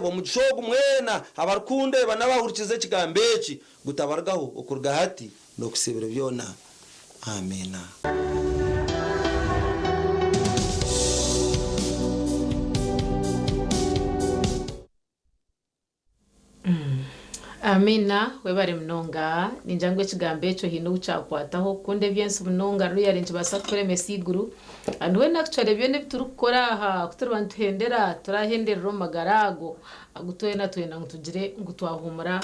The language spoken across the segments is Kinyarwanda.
bomugishogo mwena abarukunde banabahurikize kigambeki gutabargaho okurga hati no kusibira byona amena. Amina webare mnonga ninjangwe kigambe echo hino ucakwataho kunde byense mnonga ruyari njibasa kure mesiguru andwe nakcare byone biturukora aha kuturbantu hendera turahendera magarago agutoyena toyena ngutugire ngutwahumura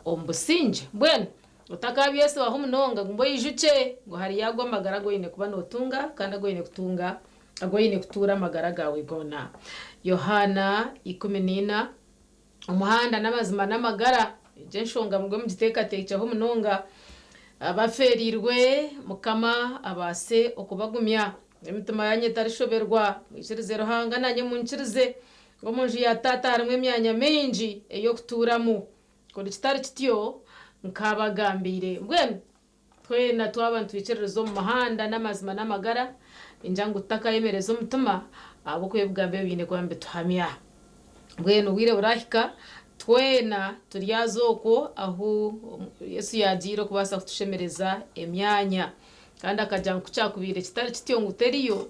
ombusinje bwene utakabyese waho mnonga ngumbo yijuce ngo hari yagwa magarago yine kuba notunga kandi agoyine kutunga agoyine kutura magaraga wigona. Yohana 14 umuhanda n'amazima n'amagara jenshonga mugwe mugiteka tekeho munonga abaferirwe mukama abase okubagumya emituma yanye tarishoberwa mwishirize rohanga nanye munchirize ngo munji ya tata harimwe myanya minji eyo kuturamu kodi kitari kityo nkabagambire mbwene twena twabantu twicirizo mu mahanda n'amazima n'amagara injangu takayemerezo mutuma abo kwebgambe bine kwambe tuhamya mbwene wire burahika twena turyazoko aho Yesu yagiro kubasa kutushemereza emyanya kandi akajya kucyakubire kitari kityo nguteriyo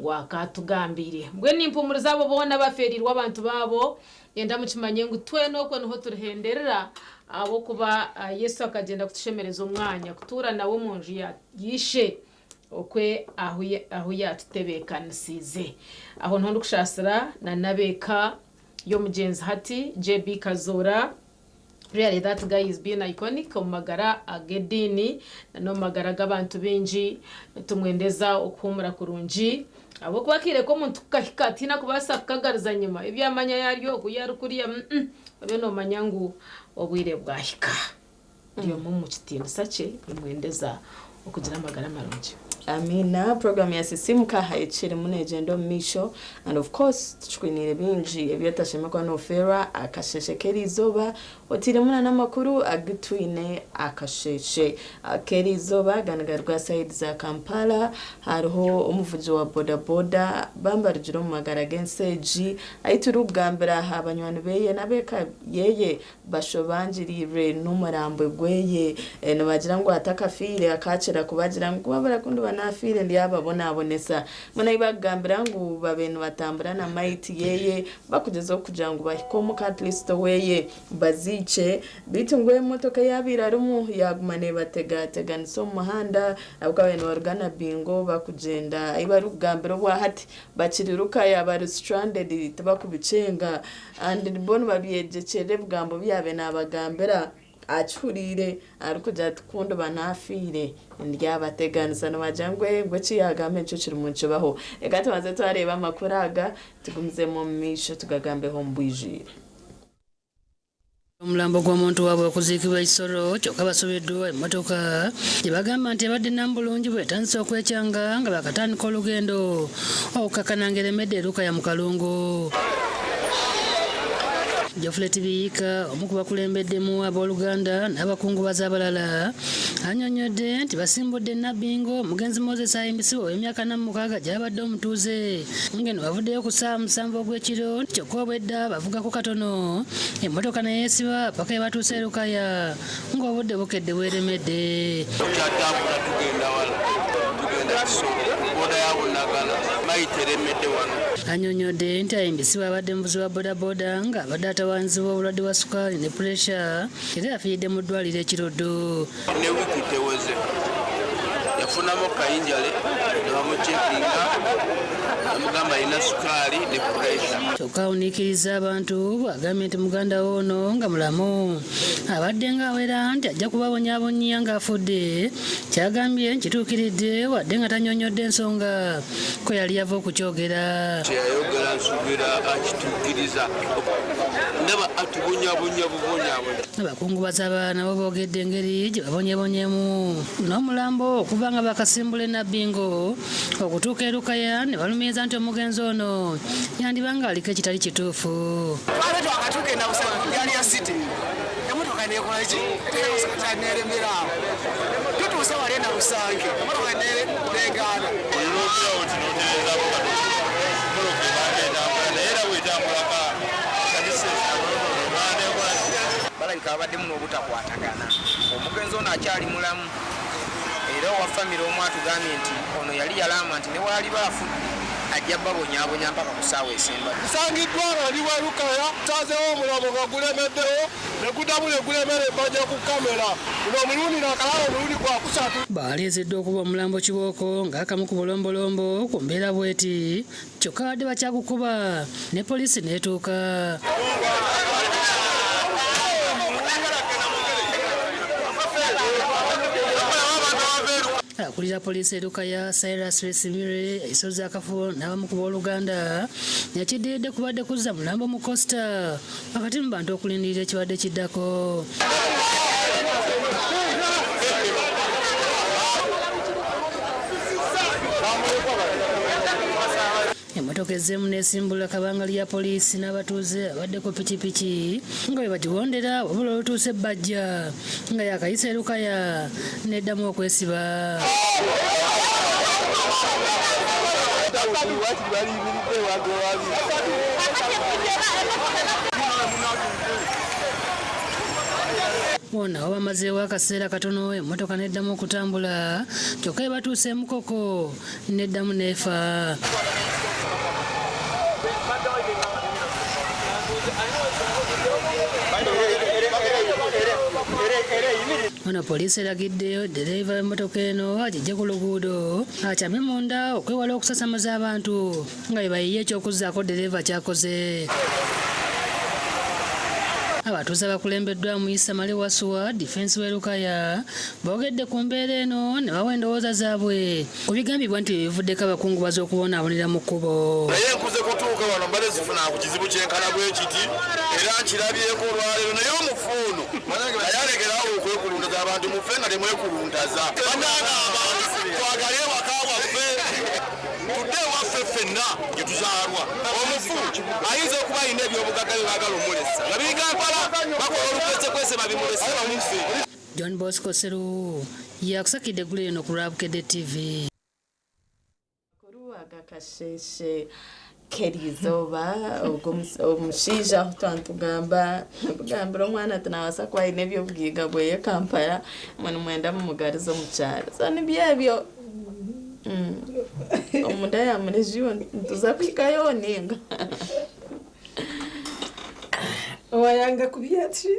ngo akatugambire mbwe n'impumuro zabo bona baferirwa abantu babo yenda mukimanye ngo tweno ko niho turihenderera abo kuba Yesu akagenda kutushemereza umwanya kutura nawo munji yishe okwe aho yatutebekanize aho ntondo kushasira na nabeka yo mugenzi hati JB Kazora. Really that guy is being iconic omagara agedini no magara gabantu benji tumwendeza okumura kurunji abo kwakire ko muntu kahikatina kubasa kagariza nyuma ibyamanya yaryo kuyarukuriya byo no manyangu obwire bwahika ndiyo mu kitindi sace imwendeza okugira amagara marunji. Amina program ya sisimuka haichere munegendo misho and of course tuchwinire binji ebyatashema kwa nofera akasheshekeri izoba otire muna namakuru agitwine akasheshe akeri izoba ganagarwa side za Kampala hariho umuvuzi wa boda boda bambarjiro mu magara genseji aituru bwambera habanywana beye nabeka yeye bashobanjirire n'umurambo gweye no bagira ngo atakafire akacira kubagira ngo babarakundo nafire ndiyababona abonesa muna ibagambira ngo babenu batambura na mighty yeye bakugezaho kugira ngo bahikomo at least weye bazice bitungwe motoka yabira rumu yagumane bateganiso mu muhanda abwabenu warugana bingo bakugenda ibarugambira bwa hati bakiriruka yaba stranded tabakubicenga and bono babyegekere bwambo byabe nabagambira achurire arikuja tukundo banafire ndyabateganisa no majangwe gwechi yagame cyo kiri munce baho ekati maze twareba amakuraga tugumize mu misho tugagambe ho mbwijire omulambo gw'omuntu waabwe okuzikibwa isoro kyokka basobeddwa emmotoka gyebagamba nti ebadde nambulungi bwetandise okwecyanga nga bakatandika olugendo okukakanangera emedde eruka ya mukalungu. Joflet Biyika omukuba kulembeddemu abooluganda n'abakungubazi abalala anyonyodde nti basimbudde Nabingo mugenzi Moses ayimbisibwa emyaka 46 gyabadde omutuuze ngeno bavuddeyo ku ssaawa 7 ogw'ekiro kyokka obwedda bavuga ku katono emmotoka neyeesiba paka ebatuuse Lukaya ng'obudde bukedde bweremedde. Anyonyodde nti ayimbisibwa abadde muvuzi wa bodaboda nga abadde atawanzibwa obulwadde bwa sukaali ne puresha era yafiiridde mu ddwaliro ekirodo. Ne wiiki teweze yafunamu kayinjale ne bamucekinga amugamba alina sukaali ne puresha. Kyokka awuniikiriza abantu bw'agambye nti muganda we ono nga mulamu abadde ng'awera nti ajja kubabonyaabonya ng'afudde kyagambye nkituukiridde wadde nga tanyonyodde ensonga ko yali yava okukyogera. Kyeyayogera nsuubira akituukiriza ndaba atubonyaabonya bubonyaabonya. Abakungubazi abaana bo boogedde engeri gye babonyebonyemu n'omulambo okuva nga bakasimbula Nabingo okutuuka e Lukaya ne balumiriza nti omugenzi ono yandiba nga aliko ekitali kituufu. Abantu akatuuka enabusanga yali ya city emotoka nekola ki neremera tutuuse wali enabusange emotoka negana era bwetambulaka emabega abaddemu n'obutakwatagana omugenzi ono akyali mulamu era owa famire omu atugambye nti ono yali yalama nti ne waali baafudde ajja babonyaabonya mpaka ku ssaawa esemba nsangiddwa nga ndi Welukaya tazeewo omulamo nga gulemeddewo ne guddamu ne gulemera embajja ku kamera guno omulundi nakalaba omulundi gwakusatu baaleezeddwa okuba omulambo kibooko ng'akamu ku bulombolombo ku mbeera bweti kyokka wadde bakyagukuba ne poliisi n'etuuka akulira poliisi Elukaya Cyrus Lesimire esozi akafu n'abamu ku booluganda yakiddiridde kubadde kuzza mulambo mu Costa wakati mu bantu okulindirira ekibadde kiddako. Emmotoka ezzeemu n'esimbula kabangali ya poliisi n'abatuuze abadde ku pikipiki nga bwe bagigondera wabula olutuuse Bajja nga yakayisa Elukaya n'eddamu okwesiba. Wona bamazeewo akaseera katono emmotoka n'eddamu okutambula kyokka bwe batuuse Mukoko n'eddamu n'efa. Ono poliisi eragiddeyo ddereeva w'emmotoka eno agijje ku luguudo akyame munda okwewala okusasamaza abantu nga bwe bayiye ekyokuzzaako ddereeva kyakoze. Abatuuze abakulembeddwa mu Issa Male Wasuwa Defense w'Elukaya boogedde ku mbeera eno ne bawa endowooza zaabwe ku bigambibwa nti bivuddeko abakungubazi okubonaabonera mu kkubo. naye nkuze kutuuka wano mbale zifuna ku kizibu kyenkana bwe kiti era nkirabyeko olwaleero naye omufuuno naye alegerawo okwekuluntaza abantu mufe nga temwekuluntaza bananga abantu twagale ewaka waffe tudde ewaffe ffenna gye tuzaalwa omufu ayinza okuba alina ebyobugagga bye baagala omulesa nga bigampala bakola olukwesekwese babimulese bamufe. John Bosco Seru yakusakidde eggulu eno ku Rwabukedde TV. Agakasheshe kerizoba omushaija twantugamba kugambira omwana tunawasa kuba alina eby'obugiiga bweye Kampala mwenu mwenda mumugariza omukyalo so nibyebyo omunda yamurejiyo ntuza kuhikayo ninga wayanga kubyatri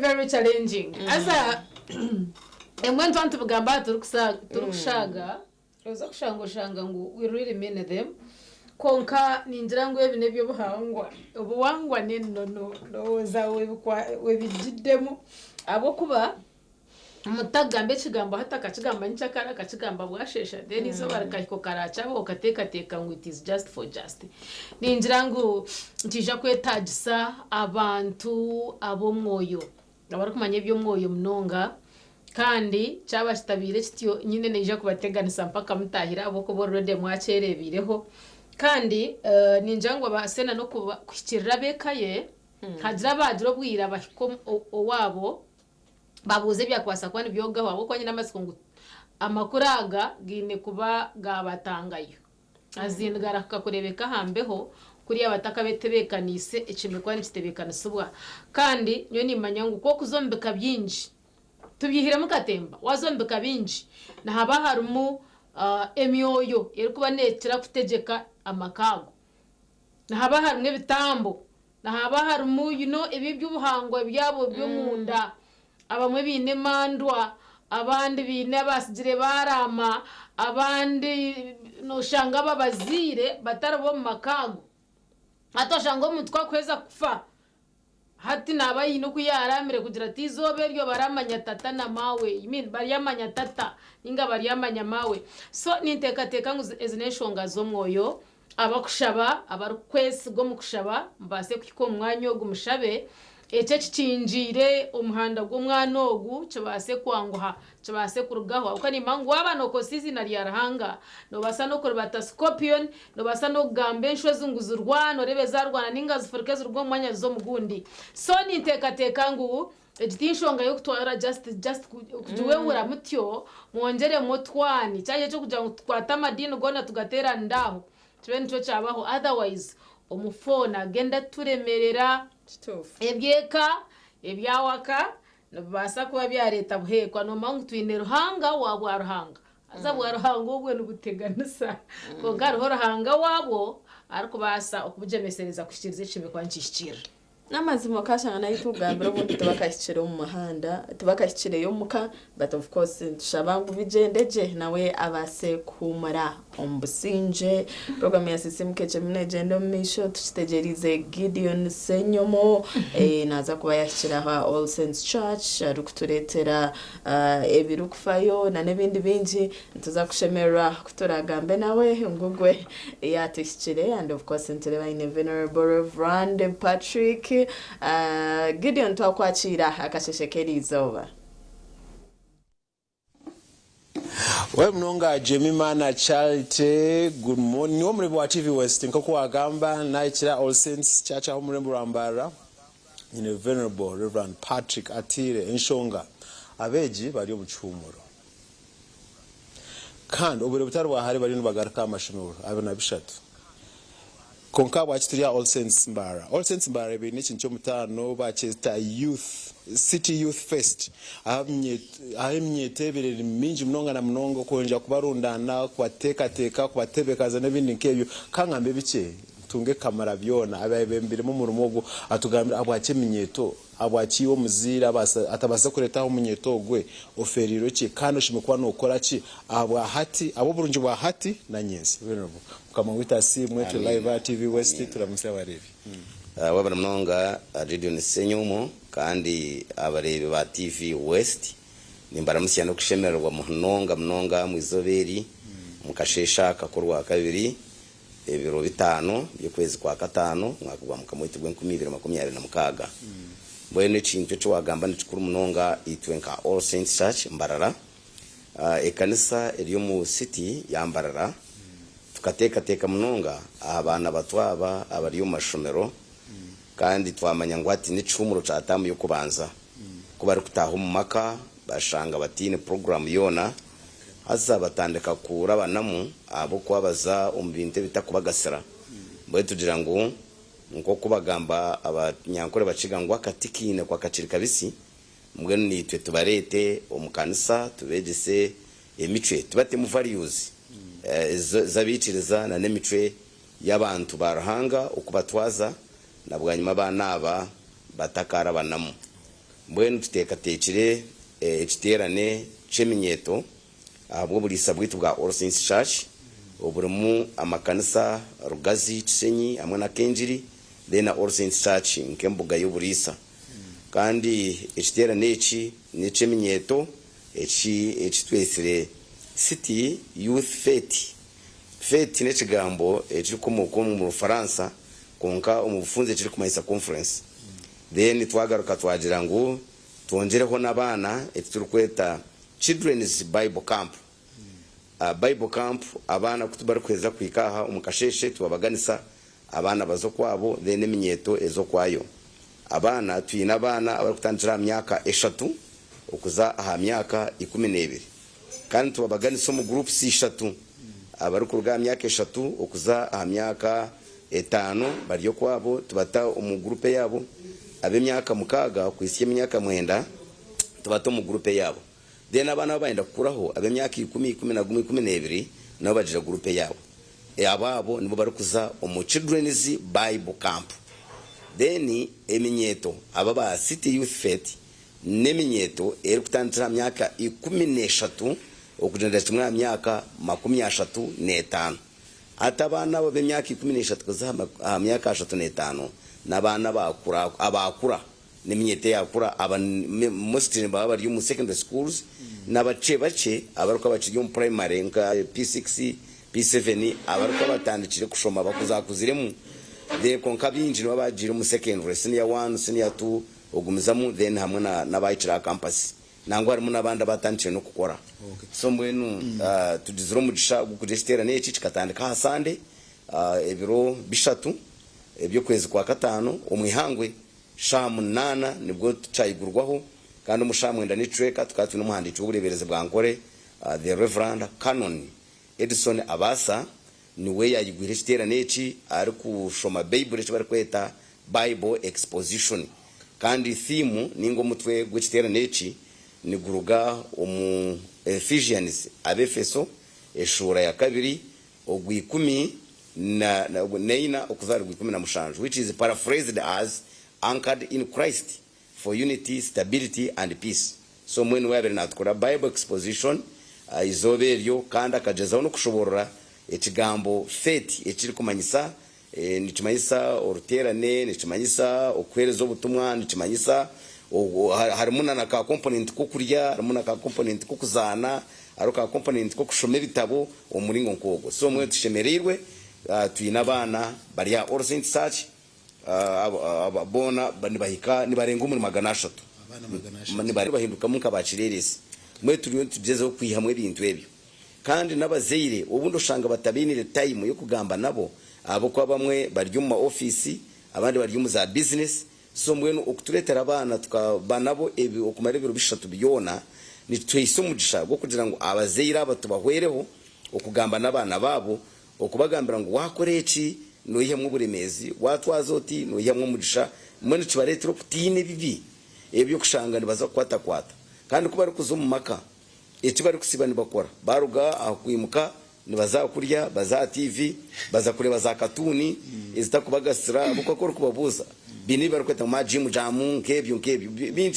very challenging asa emwe ntwantu bugamba turukushaga oza kushanga ngu we really mean them konka ninjira ngo ebi nebyo obuwangwa n'ennono ndowooza webigiddemu abo kuba mutagambe ekigambo hata akakigamba nkyakara akakigamba bwashesha then izoba kahiko karakyabo okateekateeka ngu it is just for just ninjira ngu ntija kwetagisa abantu ab'omwoyo abarikumanya eby'omwoyo munonga kandi cyaba kitabire kityo nyine neija kubateganisa mpaka mutahira abo kuba already mwakerebireho kandi ninjangwa abasena no kuhikirira bekaye hagira bagira obwira bahiko owabo babuze byakwasa kwani byogaho abo kwanye n'amasiko ngo amakuraga gine kuba gabatangayo azindgara kakurebeka hambeho kuri abataka betebekanise ekime kwani kitebekanisubwa kandi nyo nimanya ngo ko kuzombeka byinji tubyihira mukatemba wazombeka binji na haba harumu emyoyo eri kuba netira kutegeka amakago na haba harumu ebitambo na haba harumu ebi by'ubuhangwa byabo byo munda abamwe bine mandwa abandi bine basigire barama abandi noshanga babazire batarabo mu makago atoshanga umutwa kweza kufa hati nabayino kuyaramire kugira tizobe ryo baramanya tata na mawe baryamanya tata ninga baryamanya mawe so nintekateka ngo ezineshonga zo mwoyo abakushaba abarukwesi go mukushaba mbase kiko umwanya wo mushabe ece kicinjire umuhanda gw'umwana ogu kibase kwanguha kibase kurugaho ukani mangu wabano ko season ari yarahanga no basa no kurbata scorpion no basa no gambe nshwe zunguzurwana rebe zarwana ninga zifurike zurwo mwanya zo mugundi so nintekateka ngo egitinshonga yo kutwara just kujuwe uramutyo mwongere mutwani cyaje cyo kugira ngo twata madini gona tugatera ndaho tube nicyo cyabaho otherwise omufona agenda turemerera ebyeka ebyawaka nibasa kuba byareta buhekwa no mangu twine ruhanga wabwa ruhanga aza bwa ruhanga ubwe nubuteganisa konga ruhanga wabo ariko basa okubujemesereza kushikiriza ichime kwa nchishikira n'amazimo kashanga nayo tugambira ubundi tubakashyikira mu muhanda tubakashyikira yo muka but of course tushabangu bijendeje nawe abase kumara ombusinje program ya CCM keche mnegendo misho tuchitegerize Gideon Senyomo naza kuba yashyikira ha All Saints Church arukuturetera ebirukufayo na nebindi bingi tuza kushemera kuturagambe nawe ngugwe yatishyikire and of course ntereba in Venerable Reverend Patrick Gideon twakwachira akasheshekeri izoba we mnonga Jemimana Charity good morning wo muri wa TV West nkoko agamba naikira All Saints Church aho muri Rambara in Venerable Reverend Patrick Atire enshonga abeji bari mu cyumuro kandi ubure butari wahari bari nubagaraka amashimuro abana bishatu konka bwachitiria All Saints Mbara. All Saints Mbara ibintu cyo mutano bachesta youth city youth fest ahimyeteberera minji mnonga na mnongo konja kubarundana kwateka kwatebekaza n'ibindi nkebyo kangambe bice tunge kamara byona ababembere mu murumogo atugambira abwache minyeto abwachiyo muzira basa atabasa kureta ho munyeto gwe oferiro ki kandi ushimikwa no ukora ki abwa hati abo burunji bwa hati na nyenzi Venerable kama wita simwe to live TV West turamusaba revi wabana mnonga Gideon Senyomo kandi abarebe ba TV West nimbara musiyano kushemererwa mnonga mwizoberi mukashesha kakorwa kabiri ebiro bitano byokwezi kwa gatano mwaka gwa mukamwiti gwe 2026 bwene chinto cyo wagamba n'ikuru mnonga itwenka All Saints Church Mbarara ekanisa eriyo mu city ya Mbarara tukateka mnonga abana batwaba abariyo mashomero kandi twamanya ngo ati n'icumuro cyatamu yo kubanza kubari kutaho mu maka bashanga batine program yona azabatandika kurabanamu abo kwabaza umbinte bitakubagasira bwe tugira ngo nko kubagamba abanyankore baciga ngo akatikine kwa kaciri kabisi mbwe nitwe tubarete omukanisa tubegese emicwe tubate mu values zabitiriza na nemicwe y'abantu barahanga ukubatwaza nabwanyuma banaba batakara banamu mbwe tutekatekire ekiterane ceminyeto abwo burisa bwitu bwa All Saints Church oburumu amakanisa Rugazi Kisenyi amwe na Kenjiri then All Saints Church nkembuga y'uburisa kandi ekiterane eki neceminyeto twesire City Youth Fete nekigambo ekikomuko mu Faransa konka umufunze kiri kumayisa conference then twagaruka twagira ngo twongereho nabana eturikweta Children's Bible Camp. Bible Camp abana kutubara kweza kwikaha umukasheshe tubabaganisa abana bazo kwabo then eminyeto ezo kwayo abana tuyina abana abarukutandira myaka 3 okuza aha myaka 12 kandi tubabaganisa mu groups 3 abarukurga myaka 3 okuza aha myaka 5 bariyo kwabo tubata mu groupe yabo abe myaka mukaga kwisiye myaka 9 tubata mu groupe yabo then abana baenda kuraho abe myaka 10 12 nabo bajira groupe yabo ababo nibo barukuza mu Children's Bible Camp then eminyeto ababa City Youth Fete neminyeto erukutandira myaka 13 okujenda kimwe myaka 35 atabana babe myaka 13 kuza myaka 35 nabana abakura niminyete yakura aba mostly baba bari mu secondary schools nabace abaruka baciye mu primary nka P6 P7 abaruka batandikire kushoma bakuzakuziremu de konka binjira babajira mu secondary senior 1 senior 2 ogumizamo then hamwe n'abayicira campus nango harimo nabanda batandikire no gukora so mwenu tudiziro mugisha gukudestera n'eki kikatandika hasande ebiro bishatu ebyo kwezi kwa gatano umwihangwe shamu 8 nibwo tucayigurwaho kandi umushamu ndani treka tukatu n'umuhandiki w'uburebereze bwa nkore the Reverend Canon Edison Abasa niwe yayigwira ekiterane eki ari kushoma Bible eki barikweta Bible exposition kandi theme ningo mutwe gw'ekiterane eki niguruga omu Ephesians abefeso eshura ya 2 ogwikumi na neina okuzari gwikumi na mushanju, which is paraphrased as anchored in Christ for unity, stability and peace. So mwene wabere natukora Bible exposition izoberyo kandi akagezaho no kushoborora ekigambo faith ekiri kumanyisa nikimanyisa oruterane, nikimanyisa okwereza obutumwa, nikimanyisa harimo na ka component ko kurya, harimo na ka component ko kuzana, ari ka component ko kushoma ebitabo omuringo nkogo. So mwe tushemereirwe tuyina abana bari ya All Saints Church abona banibahika nibarenga muri 300 nibari bahinduka mu kabakirerese mwe turiyo tugezeho kwihamwe ibintu ebyo kandi n'abazeire ubundi ushanga batabinire time yo kugamba nabo abo kwa bamwe bari mu office abandi bari mu za business. So mwenu okutuletera abana tukabanabo ebi okumara ibiro bishatu byona ni twese umugisha gwo kugira ngo abazeire abatubahwereho okugamba n'abana babo okubagambira ngo wakore eki no yihemwe uburemezi watwazoti no yihemwe umugisha mwene kibaretero kutine bibi ebyo kushanga nibaza kwata kandi kuba ari kuzo mu maka eki bari kusibani bakora baruga akwimuka nibaza kurya baza TV baza kureba za katuni ezitakubagasira bukakora kubabuza bini bari kweta mu gym jamu nkebyo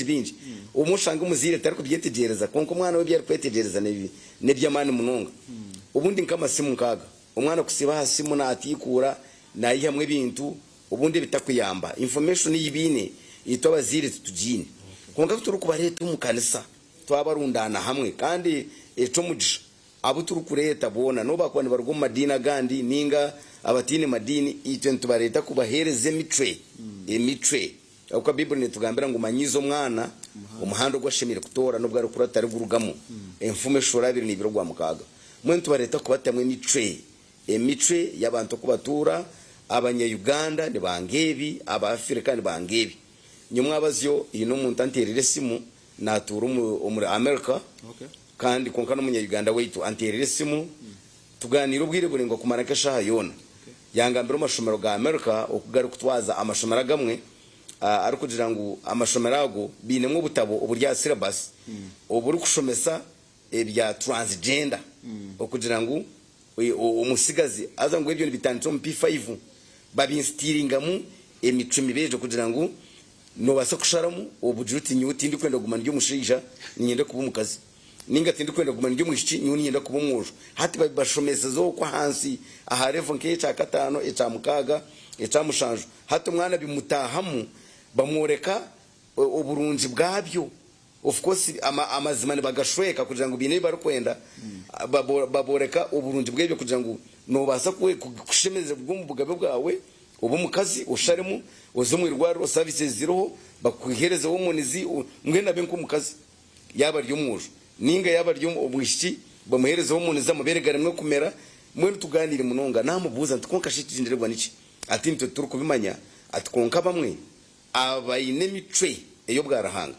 binji umushanga umuzire tari kubyetegereza konko mwana we byari kwetegereza nebyamani munonga ubundi nkamasimu nkaga umwana kusiba hasi muna atikura na yihamwe bintu ubundi bitakuyamba information yibine itobazire tutujine konka turi kubareta mu kanisa twabarundana hamwe kandi eco mugisha abo turi kureta bona no bakwani barwo madina gandi ninga abatine madini icyo tubareta kubahereze mitre uko Bible netugambira ngo manyizo mwana umuhando gwashemire kutora no bwari kuratari gurugamo information abiri nibiro gwa mukaga mwe tubareta kubatamwe mitre y'abantu kubatura abanya-Uganda ni bangebi aba-Afrika ni bangebi nyumwa abazyo ino muntu anterere simu natura muri America kandi konka no munya-Uganda weitu anterere simu tuganira ubwire burengo kumaraka shahayona yangambira amashomero ga America okugara kutwaza amashomero gamwe ari kugira ngo amashomero ago binemwe ubutabo uburya syllabus oburi kushomesa ebya transgender okugira ngo umusigazi aza ngo ibyo bitanditse mu P5 babinstiringamu emicumi beje kugira ngo no basa kusharamu obujuti nyuti ndi kwenda gumana ryo mushija nyende kuba umukazi ninga tindi kwenda gumana ryo mushiki nyuni nyenda kuba umwojo hati bashomesa zo kwa hansi aharevo nke cha katano echa mukaga echa mushanjo hati umwana bimutahamu bamworeka uburunji bwabyo of course amazimani bagashweka kugira ngo bine bari kwenda baboreka uburunji bwebyo kugira ngo no basa kushemeze bw'umubugabe bwawe ubu mukazi usharemu uzumwirwaro services ziroho bakuhereza wo munizi mwenda benko mukazi yaba ryo mwojo ninga yaba ryo umwishiki bamuhereza wo muniza muberegare mwe kumera mwe tuganire munonga namubuza ntukonka shikindirwa niki ati nto turi kubimanya atukonka bamwe abayine mitre eyo bwarahanga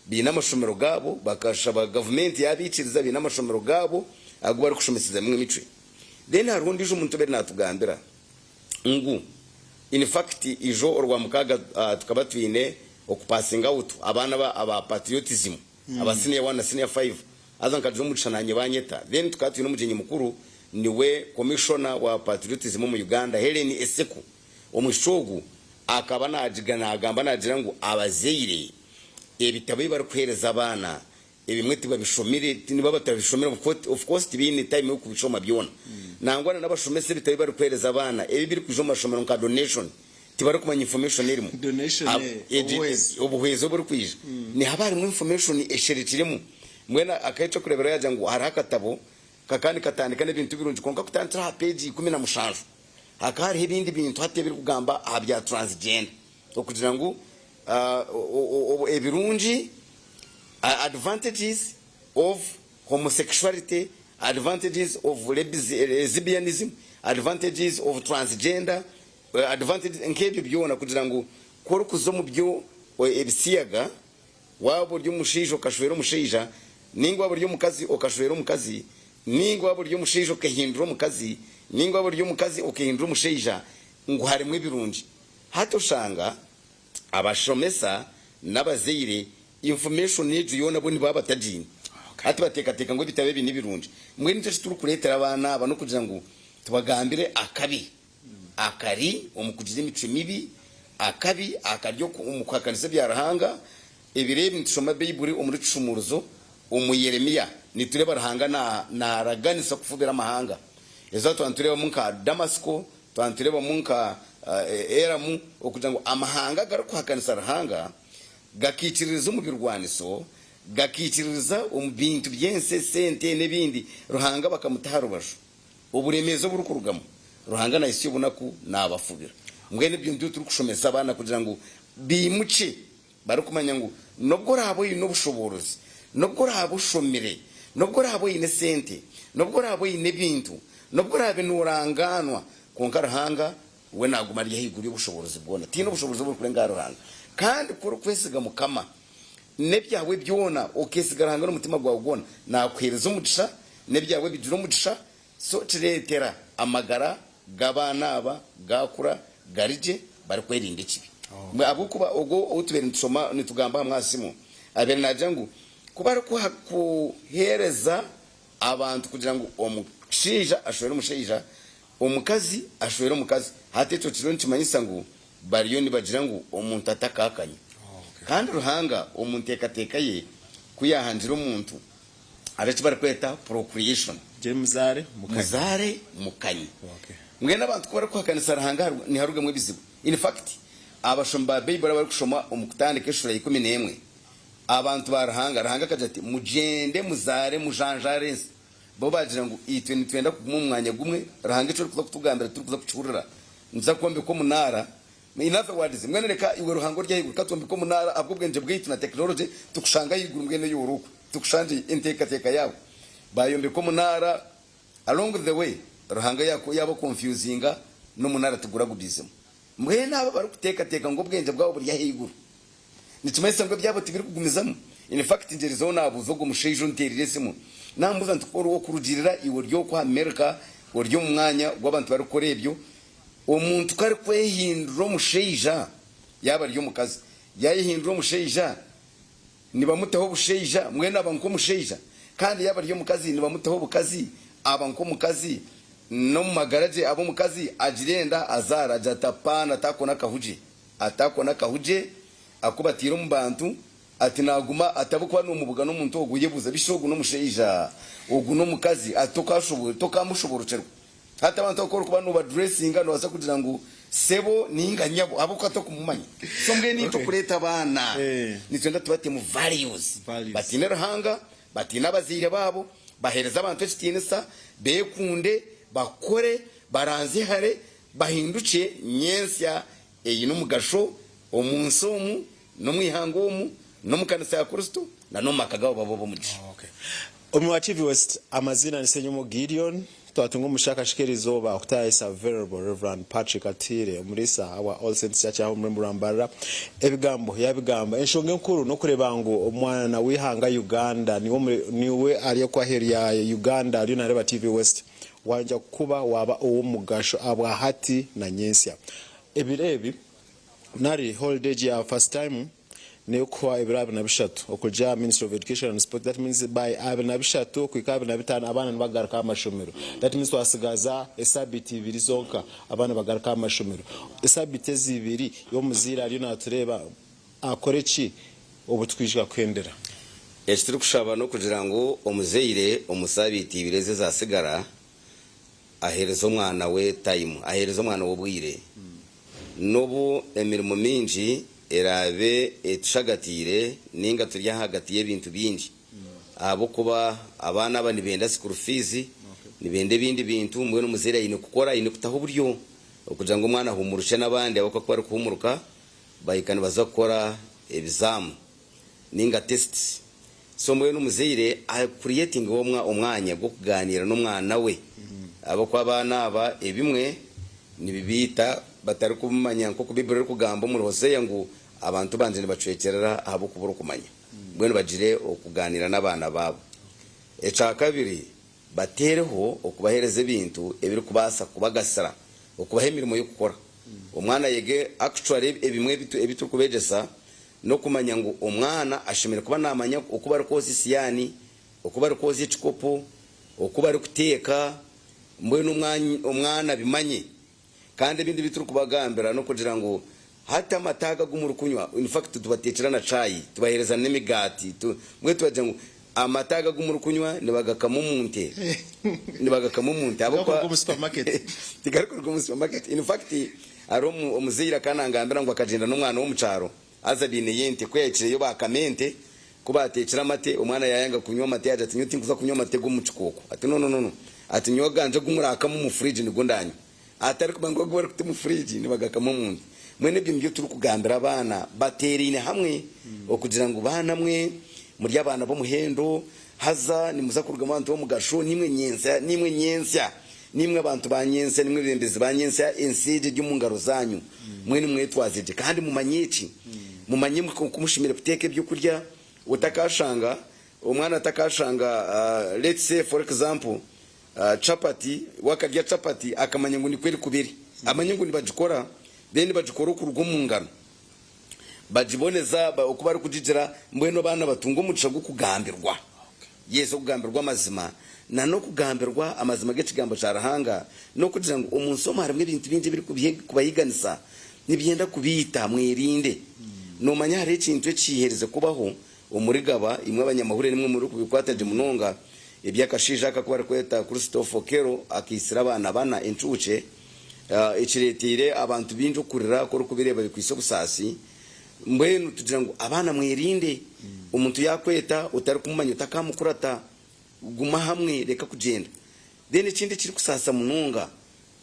bina amashomero gabo bakashaba government yabiciriza bina amashomero gabo agwa ari kushomesiza mwe mitre then harundi jo muntu beri natugambira ngu in fact ijo orwa mukaga tukaba twine okupassing out abana aba patriotism aba senior 1 na senior 5 azanka jo mucananye banyeta then tukatwine umujenyi mukuru niwe commissioner wa patriotism mu Uganda Helen Eseku omushogu akaba najigana agamba nagira ngo abazeire ebitabo bari kwereza abana ebimwe tibabishomire niba batabishomira of course tibine time yo kubishoma byona nangwana n'abashomese bitabo bari kwereza abana ebi biri kujoma shomero nka donation tibari kumanya information irimo donation obuhwezo buri kwije ni habari mu information esheretiremo mwena akayica kurebera yaje ngo hari akatabo kakandi katandika n'ibintu birunji konka kutantira page 15 akari ibindi bintu hate biri kugamba abya transgender okugira ngo ebirunji advantages of homosexuality, advantages of lesbianism, advantages of transgender, advantages nkebyo byona kugira ngo koro kuzo mu byo ebisiyaga wabo ryo mushijo kashwero mushija ningwa wabo ryo mukazi okashwero mukazi ningwa wabo ryo mushijo kahinduro mukazi ninga buri umukazi ukihindura umusheija ngo harimo ibirungi hatoshanga abashomesa n'abazeire information nejo yona bo nibaba tajini hati bateka ngo bitabe binibirungi mwe nicyo turi kuretera abana no kugira ngo tubagambire akari umukugira imico mibi akabi akaryo umukwakanise byarahanga ebirebe ntishoma Bible umuri cumuruzo umuyeremiya nitureba rahanga na raganisa kufubira amahanga ezo twantureba munka Damasco twantureba munka Eramu okugira ngo amahanga garukuhakanisa rahanga gakikiririza mu birwaniso gakikiririza bintu byense sente nebindi ruhanga bakamutahara basho uburemezo burukurugamo ruhanga na isi ubunaku nabafubira mwene byo ndu turi kushomesa abana kugira ngo bimuce barukumanya ngo nobwo rabo yino bushoborozi nobwo rabo shomire nobwo rabo yine sente nobwo rabo yine bintu nobwo rabe nuranganwa konka ruhanga we naguma ari higuri ubushobozi bwona tino ubushobozi bwo kurenga ruhanga kandi kuri kwesiga mukama nebyawe byona okesigara hanga n'umutima gwawe ubona nakwereza umugisha nebyawe bigira umugisha so tiretera amagara gabana aba gakura garije bari kwerinda ikibi mwe abukuba ogo utubere nsoma nitugamba mwasimo abere najangu kuba ari kuhereza abantu kugira ngo omushinja ashobora umushinja omukazi ashobora umukazi hateto kironi kimanyisa ngo bariyo nibagira ngo umuntu atakakanye kandi ruhanga umuntu tekateka ye kuyahanjira umuntu aretse bari kweta procreation muzare mukanye mwe n'abantu ko bari kwakanisa ruhanga ni harugamwe bizibu in fact abashomba Bible bari kushoma umukutandike ishura 11 abantu barahanga kajati mugende muzare mujanjare bo bagira ngo itwe nitwenda kumumwanya gumwe rahanga ico kutugambira turi kuza kucurura nza kwombe ko munara in other words mwene reka iwe ruhango rya higuru katombe ko munara abwo bwenge bw'itu na technology tukushanga higuru mwene y'uruko tukushanje inteka yawo bayombe ko munara along the way ruhanga yabo confusinga no munara tugura gubizemo mwene aba bari kuteka ngo bwenge bwabo buri higuru nitumese ngo byabo tibiri kugumizamo in fact ingeri zo nabuzo go mushejo nteriresemo nambuza ntukoro wo kurugirira iwo ryo kwa America uryo mu mwanya gw'abantu bari korebyo umuntu kari kwehindura umusheija yaba ryo mukazi yayihindura umusheija nibamutaho busheija mwene abanko musheija kandi yaba ryo mukazi nibamutaho bukazi abanko mukazi no magaraje abo mukazi ajirenda azara jatapana atakona kahuje akubatira mu bantu ati naguma atabukwa n'umubuga n'umuntu oguyebuza bishogu no musheija ogu no mukazi atokashoboye tokamushoborocero hata abantu okoro kuba no dressing no wasa kugira ngo sebo ninga nyabo abo kwato kumumanya so mbwe ni tukureta bana nitwenda tubate mu values batinera hanga batina bazire babo bahereza abantu ekitinisa bekunde bakore baranze hare bahinduke nyensya eyino mugasho omunsomu no mwihangomu no mukanisa ya Kristo na no makagabo babo mugisha Omu Achieve West amazina ni Senyumo Gideon twatunga umushakashikirizo ba Octavius Available Reverend Patrick Atire umurisa our All Saints Church aho muri Murambara ebigambo yabigamba enshonge nkuru no kurebango omwana wihanga Uganda niwe ariyo kwa heri ya Uganda ari na Reba TV West wanja kuba waba uwo mugasho abwa hati na nyensya ebirebi nari holiday ya first time Neukwa ibirabi na bishatu okuja Ministry of Education and Sport. That means by abe na bishatu kwikabe na bitanu abana nibagaruka amashomero. That means wasigaza esabiti ibiri zonka abana bagaruka amashomero. Esabiti zibiri yo muzira ari natureba akoreki obutwishika kwendera. Yashitiri kushaba no kugira ngo omuzeire omusabiti ibireze zasigara ahereza umwana we time ahereza umwana wo bwire. Nobu emirimo minji erabe etushagatire ninga turya hagati y'ebintu bingi abo kuba abana bani benda school fees nibende bindi bintu mwe n'umuzera ine kukora ine kutaho buryo okugira ngo umwana humurushe nabandi abo kwari kuhumuruka bayikana bazakora exam ninga test so mwe n'umuzire creating umwanya bwo kuganira n'umwana we abo kwa bana aba ebimwe nibibita batari kumanya nko kubibura kugamba muri Hosea ngo abantu banje bacwekerera abo kubura kumanya bwene bagire okuganira n'abana babo eca kabiri batereho okubahereza ebintu ebiri kubasa kubagasira okubaha emirimo yo gukora omwana yege actually ebimwe ebituri kubegesa no kumanya ngo omwana ashimire kuba namanya okuba ari kozi siyani okuba ari kozi ekikopo okuba ari kuteeka mbwenu omwana bimanye kandi ebindi bituri kubagambira no kugira ngo hata amataga gumuru kunywa in fact tubatekera na chai tubahereza n'emigati mwe tubaje ngo amataga gumuru kunywa nibagakama umuntu abo kwa supermarket tigaruka mu supermarket in fact ari omuzira kanangambira ngo akagenda n'umwana wo mu cyaro aza bine yente kwekire yo bakamente kuba atekera amate umwana yayanga kunywa amate yaje ati nyuti nkuza kunywa amate gumucikoko ati no ati nyoganje gumuraka mu fridge nigondanye atari kubango gwa kuti mu fridge nibagakama umuntu mwene byo turi kugambira abana baterine hamwe okugira ngo bana mwe muri abana bo muhendo haza nimuza kurga abantu bo mugasho nimwe nyensya nimwe abantu banyense nimwe bembezi banyense ensije ry'umungaro zanyu mwene mwetwazije kandi mumanyeki mumanye kumushimira kuteka ibyo kurya utakashanga umwana atakashanga let's say for example chapati wakarya chapati akamanya ngo ni kweli kubiri amanye ngo nibajikora then bajikora kurugo mungano bajiboneza okuba ari kujijira mbweno bana batunga umugisha gwo kugambirwa yeso kugambirwa amazima na no kugambirwa amazima g'ekigambo cyarahanga no kugira ngo umunsoma harimwe ibintu binje biri kubayiganisa nibyenda kubita mwirinde no manya hari ikintu ekihereze kubaho umurigaba imwe abanyamahure nimwe muri kubikwataje munonga ibyakashija akakuba ari kweta Christopher Kero akisira abana bana encuce ikiretire abantu binjo kurira ko kubireba bikwiso busasi mbwenu tugira ngo abana mwirinde umuntu yakweta utari kumanya utakamukurata guma hamwe reka kugenda then ikindi kiri kusasa mununga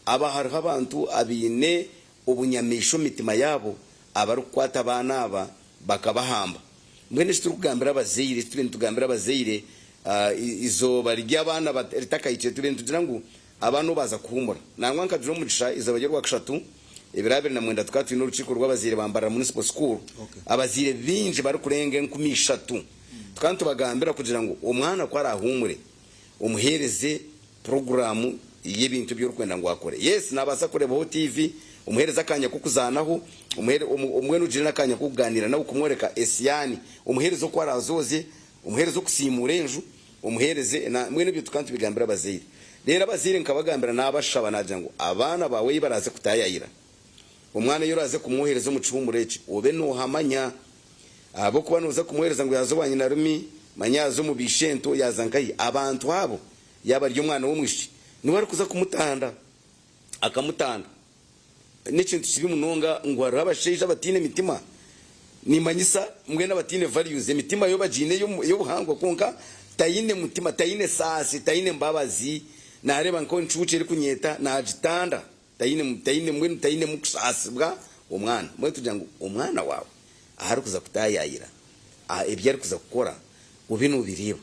aba hari abantu abine ubunyamisho mitima yabo abari kwata abana aba bakabahamba mwene turi kugambira abazeyire tugambira abazeyire izo barya abana batakayice tugira ngo abantu baza kuhumura nangwa nkajiro mugisha izabagerwa kashatu ibirabiri na mwenda tukatu n'urukiko rw'abazire bambara municipal school abazire binje bari kurenge 13 tukantu bagambira kugira ngo umwana ko arahumure umuhereze programu y'ibintu byo kwenda ngo akore yes nabasa kureba ho TV umuhereza akanya kukuzanaho umwe n'ujire nakanya kuganira nawe kumworeka esiyani umuherezo ko arazoze umuherezo kusimura enju umuhereze na mwene byo tukantu bigambira abazire rero abazire nkabagambira nabashaba nagira ngo abana bawe baraze kutayayira umwana yoraze kumwohereza mu cibumureki obe no hamanya abo kuba nuza kumwohereza ngo yazobanye na rumi manyazo mu bishento yazankayi abantu abo yaba ryo mwana wo mwishi ni wari kuza kumutanda akamutanda n'ikintu kibi munonga ngo arabasheje abatine mitima nimanyisa mwe n'abatine values imitima yo bajine yo buhangwa konka tayine mutima tayine sasi tayine mbabazi nareba nko ncuce iri kunyeta najitanda tayine mukusasibwa umwana mwe tugira ngo umwana wawe ahari kuza kutayayira ibyo ari kuza gukora ubino bireba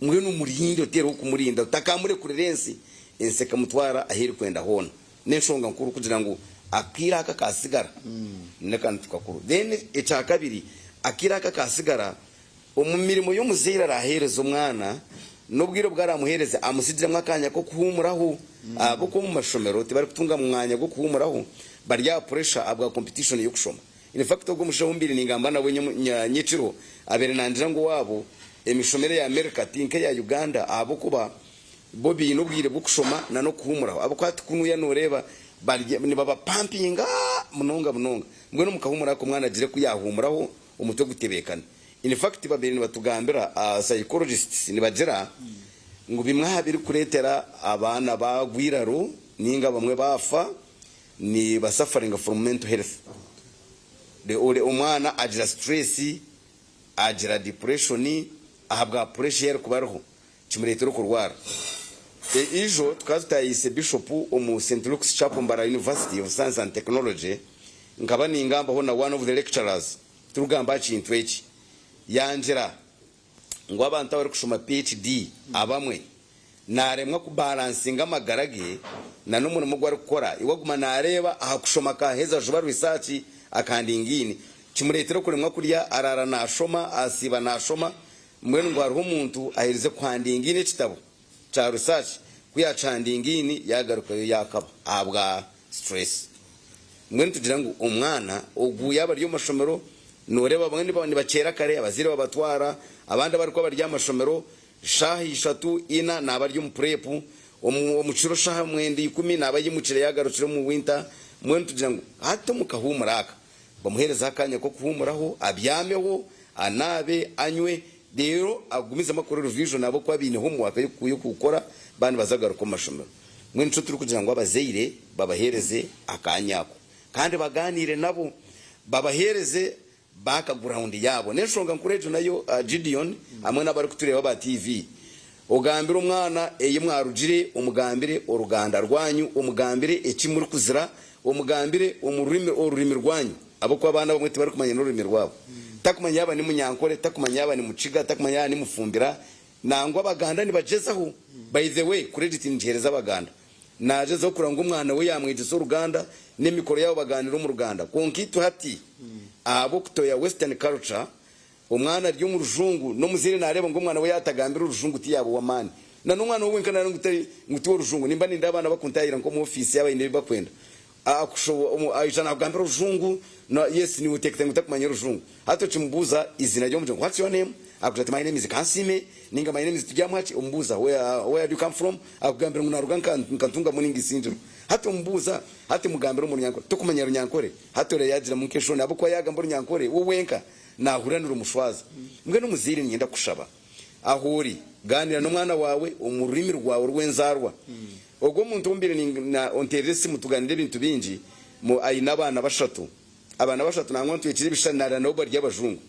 mwe n'umurinde utera kumurinda utakamure kurerensi inseka mutwara ahiri kwenda hona n'enshonga nkuru kugira ngo akira aka kasigara nekana tukakuru then echa kabiri akira aka kasigara umumirimo y'umuzira arahereza umwana nubwiro bwaramuhereze amusidira mwakanya ko kuhumuraho abo ko mu mashomero tibari kutunga mwanya go kuhumuraho barya pressure abwa competition yo kushoma in fact go mushombiri ningamba nawe nyiciro abere nandira ngo wabo emishomere ya America tinke ya Uganda abo kuba bobi nubwire bukushoma na no kuhumuraho abo kwatukunuya noreba barya ni baba pumpinga munonga mwe no mukahumura ko mwana agire kuyahumuraho umutwe gutebekana in fact babiri batugambira psychologists nibagera ngo bimwe biri kuretera abana bagwiraro ninga bamwe bafa ni suffering from mental health de ole umwana agira stress agira depression ahabwa pressure kubaroho kimuretero kurwara ijo twazitayise bishop mu St Luke's Chapel Mbara University of Science and Technology ngaba ni ingamba ho na one of the lecturers turugamba kintu eki yanjira ngo abantu bari kushoma PhD abamwe naremwa ku balancing amagarage na n'umuntu mugwa ari gukora iwaguma nareba aha kushoma ka heza juba research akandingini kimuretero kuremwa kurya arara nashoma asiba nashoma mwene ngo hariho umuntu ahirize kwandingine kitabo cha research kuyacandingini yagaruka yakaba abwa stress mwe tugira ngo umwana uguye abaryo mashomero noreba bamwe ni bacera kare abazire babatwara abandi bari ko barya mashomero shahi 3 ina nabaryo mu prep umuciro shaha mwende 10 nabayimucire yagarukire mu winter mwe tugira ngo hato mukahumuraka bamuhereza akanya ko kuhumuraho abyameho anabe anywe rero agumiza makuru revision nabo kwa bine homework yo gukora bandi bazagaruka mashomero mwe nco turi kugira ngo abazeire babahereze akanyako kandi baganire nabo babahereze background yabo neshonga nkurejo nayo Gideon amwe nabari kutureba ba TV ugambira umwana mwarugire umugambire uruganda rwanyu umugambire ekimuri kuzira umugambire ururimi rwanyu abo kwa bana bamwe bari kumanya n'ururimi rwabo takumanya yaba ni munyankore takumanya yaba ni muciga takumanya yaba ni mufumbira nangwa abaganda nibagezaho by the way credit ngereza abaganda nagezaho kuranga umwana we yamwigize uruganda n'imikoro yabo baganira mu ruganda konkitu hati abo kutoya western culture umwana ryo mu rujungu no muzire nareba ngo umwana we yatagambira urujungu tiyabo wamani na n'umwana we nkana ngutari nguti urujungu nimba ninda abana bakuntayira ngo mu office yaba inde bakwenda akusho ayijana kugambira urujungu no yes ni utekete ngutakumanya urujungu hato chimbuza izina ryo mujungu what's your name akujati my name is Kansime ninga my name is Tujamwachi umbuza where do you come from akugambira ngo naruga nkantunga muningi sinjiro hato mbuza hati mugambira mu nyankore tukumanya runyankore hato re yagira mu kesho nabo kwa yagambira nyankore wowenka nahuranira umushwaza mbwe no muziri nyenda kushaba ahuri ganira no mwana wawe umurimi rwawe rwenzarwa ogwo muntu umbire na onteresi mutuganire ibintu bingi mu ayina abana bashatu nangwa tuyikire bishanara nabo barya abajungu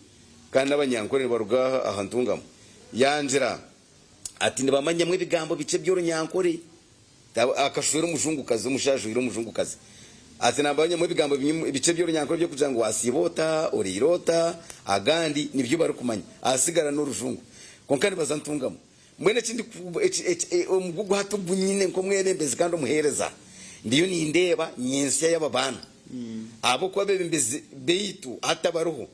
kandi abanyankore baruga ahantungamo yanjira ati nibamanya mwe bigambo bice by'urunyankore akashura umujungukazi umushajura umujungukazi ati nabanya mwe bigambo bice by'urunyankore byo kugira ngo wasibota urirota agandi nibyo bari kumanya asigara n'urujungu konkani bazantungamo mwene kindi umugugu hato bunyine nko mwerembeze kandi umuhereza ndiyo ni ndeba nyensiya y'ababana abo kwa bembeze beitu atabaruho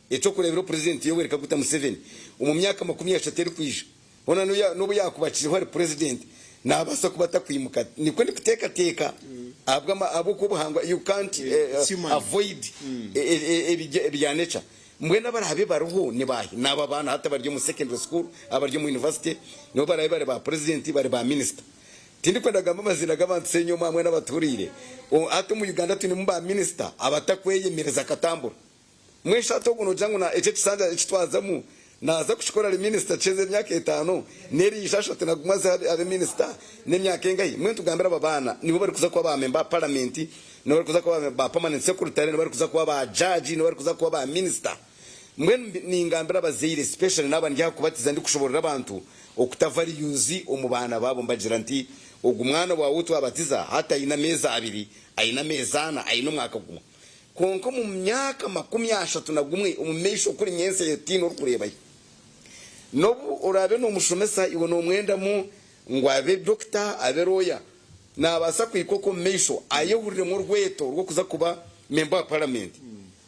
eco kurebera president yo wereka guta Museveni mu myaka 30 kwisha bona no yakubakira hari president nabasa kubata kwimuka niko ndi kuteka abwa abo kubuhangwa you can't avoid ebyanecha mwena barabe baruho ni bahi naba bana hata baryo mu secondary school abaryo mu university no barabe ba president bari ba minister tindi kwendaga amazina gabantu senyo mamwe n'abaturire ati mu Uganda tuni mu ba minister abatakweyemereza katambura mwesha to kuno jangu na eche kisanja ekitwazamu naza kushikora minister cheze myaka 5 neri ishasha tunagumaza abe minister nemyaka engayi mwe tugambira babana nibo bari kuza kwa ba member parliament no bari kuza kwa ba permanent secretary no bari kuza kwa ba judge no bari kuza kwa ba minister mwe ningambira bazeire especially naba ndya kubatiza ndi kushoborera abantu okutavari yuzi umubana babo mbagira nti ogumwana wawe twabatiza hata ina meza abiri aina mezana aina mwaka gumwe konko mu myaka 30 nagumwe umumesho kuri nyense yetino kureba nobu urabe no mushomesa iwo no mwenda mu ngwabe doctor aberoya nabasa kwikoko mesho ayehurire mu rweto rwo kuza kuba member parliament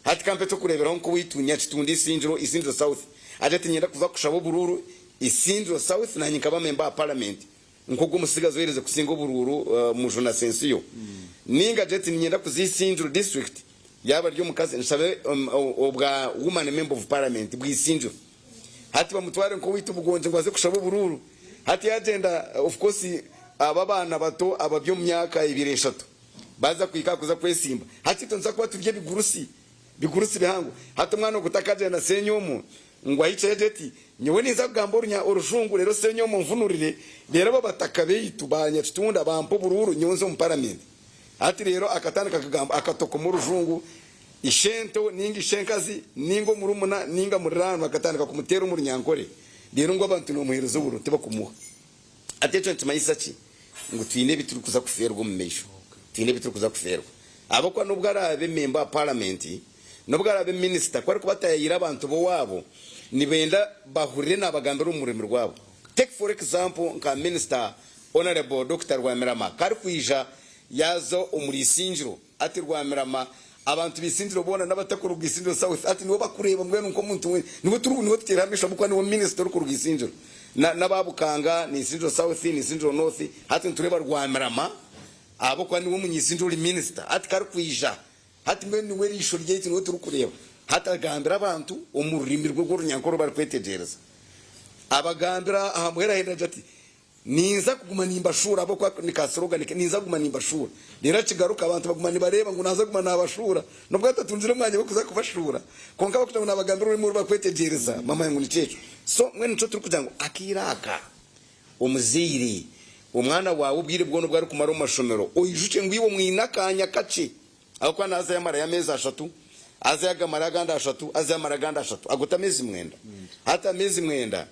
hati kampeto kurebera nko witunya kitundi isindro south ajati nyenda kuza kushabo bururu isindro south na nyikaba member parliament nko gumusigazo yereze kusingo bururu mu jona sensiyo ninga jeti nyenda kuzisindro district yaba ryo mukazi nshabe obwa woman member of parliament bwisinjo hati bamutware nko witu bugonje ngwaze kushabo bururu hati agenda of course ababana bato ababyo mu myaka 2-3 baza kwika kuza kwesimba hati tonza kuba turye bigurusi bihango hati mwana gutakaje na senyomo ngwa hice jeti nyewe niza kugamba urujungu rero senyomo mvunurire rero babataka beyitubanya tutunda bampo bururu nyonzo mu parliament hati rero akatandika kagamba akatoko mu rujungu ishento ningi shenkazi ningo murumuna ninga murirano akatandika kumutera mu runyankore rero ngo abantu no muherezo buru tiba kumuha atecho ntimayisa ki ngo twine bituri kuza kuferwa mu mesho twine bituri kuza kuferwa abo kwa nubwo arabe member parliament nubwo arabe minister kwari kubatayira abantu bo wabo nibenda bahurire nabagambira umurimo rwabo take for example nka minister honorable Dr. Rwamirama kari kwija yazo umurisinjiro ati Rwamirama abantu bisindiro bona n'abatakuru bwisindiro south ati nibo bakureba mbwe nuko muntu we nibo turi nibo tutiramisha mukwa niwo minister ku rwisinjiro n'ababukanga ni Central South ni Central North hati ntureba rwamarama abo kwa niwo munyisinduri minister hati karkwija hati mwe ni werisho ryeti no turukureba hatagambira abantu umurimi rwo runyankoro bari kwetegereza abagambira ahamwera henda jati ninza kuguma nimbashura abo kwa ni kasroga ninza kuguma nimbashura rero kigaruka abantu baguma nibareba ngo naza kuguma nabashura nubwo atatunzire mwanya wo kuza kubashura konka bakutana nabagambira uri muri bakwetegereza mama yangu ni cyeco so mwe nico turi kugira ngo akiraka umuziri umwana wawe ubwire bwono bwari kumara mashomero oyijuke ngwiwo mwinakanya kace akwa naza yamara ya meza 3 aza yagamara ganda 3 aza yamara ganda 3 agota mezi mwenda hata mezi mwenda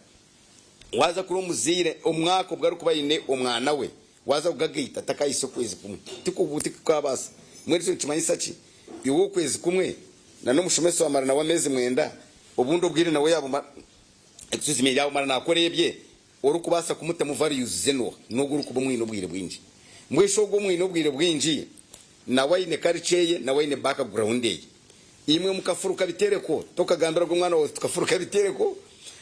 waza kuri umuzire umwaka bwari kubayine umwana we waza ugagita takayise kwezi kumwe tikubuti kwabasa mwese ncumanyisa ki iwo kwezi kumwe na no mushomeso amara na wamezi mwenda ubundo bwire nawe yabo excuse me yabo mara nakorebye uri kubasa kumutema values zeno noguru kuba mwino bwire bwinji mwesho go mwino bwire bwinji na wayine karicheye na wayine background ye imwe mukafuruka bitereko tokagambira go mwana wawe tukafuruka bitereko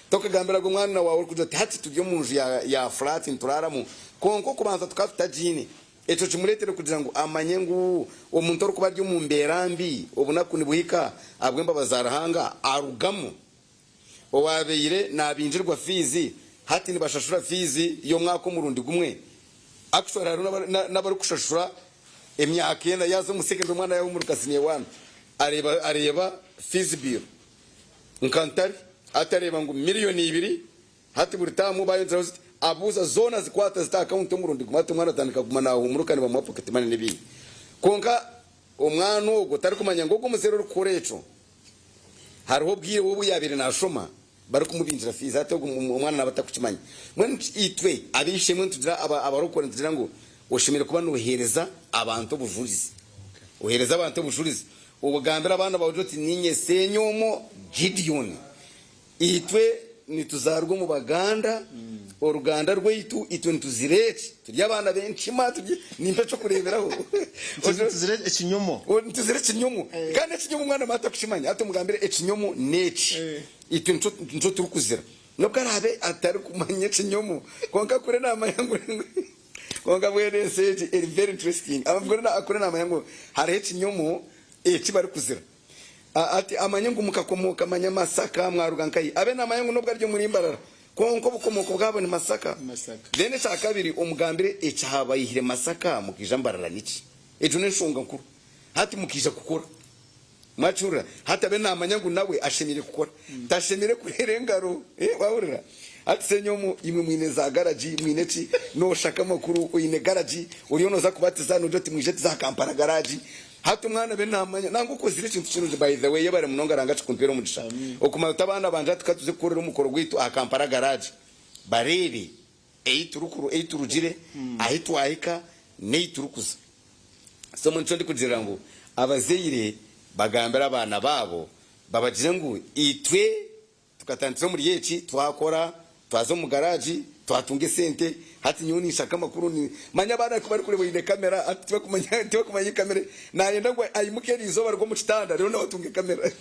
tokagambira go mwana wawe kujoti hati tujye munju ya flat nturaramu konko kubanza tukafita jini eco cimuretere kugira ngo amanye ngo umuntu uri kuba ryo mu mberambi ubunakuni buhika abwemba bazarahanga arugamo owabeyire nabinjirwa fizi hati ni bashashura fizi yo mwako murundi gumwe actually nabari kushashura emyaka yena yazo musekendo mwana yawo mu rukasiniye wana areba fizi bill nkantari atareba ngo miliyoni 2 hati buri tamu bayonzira abuza zona zikwata zita account murundi gumwe mwana tandika gumana umurukani ba pocket money nebi konka umwana ugo tari kumanya ngo gumusero rukoreco hariho bwiye wowe yabire nashoma bari kumubinjira fiza ate umwana nabatakucimanya mwe itwe abishe mwe tugira abarokora tugira ngo ushimire kuba nuhereza abantu bujurizi uhereza abantu bujurizi ubugambira abana bawujoti ninye senyomo Gideon itwe nituzarwo mu baganda uruganda rweitu itwe ntuzireke turya abana benshi matuje nimpe cyo kureberaho tuzireke ikinyomo tuzireke ikinyomo kandi ikinyomo mwana mata kushimanya ate mugambire ikinyomo neci itwe nco turukuzira nubwo arabe atari kumanya ikinyomo konka kure nama yangu konka bwene seje is very interesting amagore na akure nama yangu hari ikinyomo kibari kuzira ati amanyangu mukakomoka amanyamasaka mwarugankayi abe namanyangu nubwo aryo muri imbarara konko bukomoko bwabo ni masaka dene cha kabiri umugambire ecahabayihire masaka mukijambarara niki ejo nshonga nkuru hati mukija kukora macura hata be namanyangu nawe ashemire kukora tashemire kurerengaro wahurira ati senyomo imwe mwine za garaji mwineci no shaka makuru uyine garaji uriyono za kubatiza no joti mwijeti za Kampala garaji hatu mwana be namanya nango ko zire kintu kintu by the way yabare munonga rangaci kumpero mudisha okuma utabana banje tukatuze kurera umukoro gwitu akampara garage barebe eiturugire ahitu ahika neiturukuza so muncho ndi kugira ngo abazeyire bagambira abana babo babagire ngo itwe tukatanditse muri yeci twakora twazo mu garage twatunge sente hati nyoni shaka makuru ni manya bana ko bari kureba ine kamera ati bakumanya kamera nayenda ngo ayimukeri izoba rwo mu kitanda rero na watunge kamera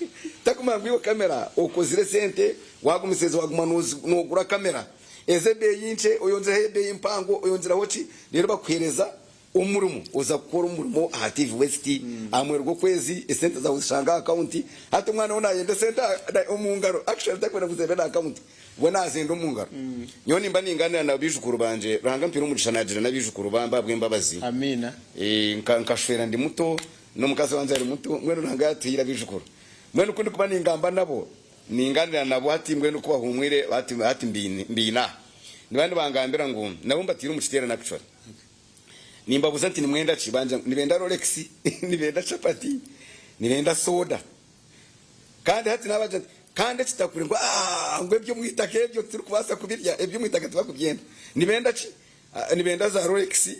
takumangwiwe kamera okozire sente wagumiseze wagumanuzi nogura kamera ezebe yinche oyonzira hebe impango oyonzira hoci rero bakwereza umurumu uza gukora umurumo aha TV West amwe rwo kwezi sente za ushanga account hati mwana ona yende sente umungaro actually takwenda kuzebera account bona azendo mungaro nyoni mba ninganira na bijukuru banje ranga mpira umugishanagire na bijukuru bamba bwembabazi amina nkashwera ndi muto no mukazi wanje ari muto mwene ranga atira bijukuru mwene kundi kuba ningamba nabo ninganira nabo hati mwene kuba humwire hati mbina nibandi bangambira ngo nabo mbatira umukitera na picture nimba buzanti ni mwenda chibanja nibenda Rolex nibenda chapati nibenda soda kandi hati nabaje kandi kitakure ngo ngwe byo mwitake byo turi kubasa kubirya ebyo mwitake tubakubyenda nibenda za Rolex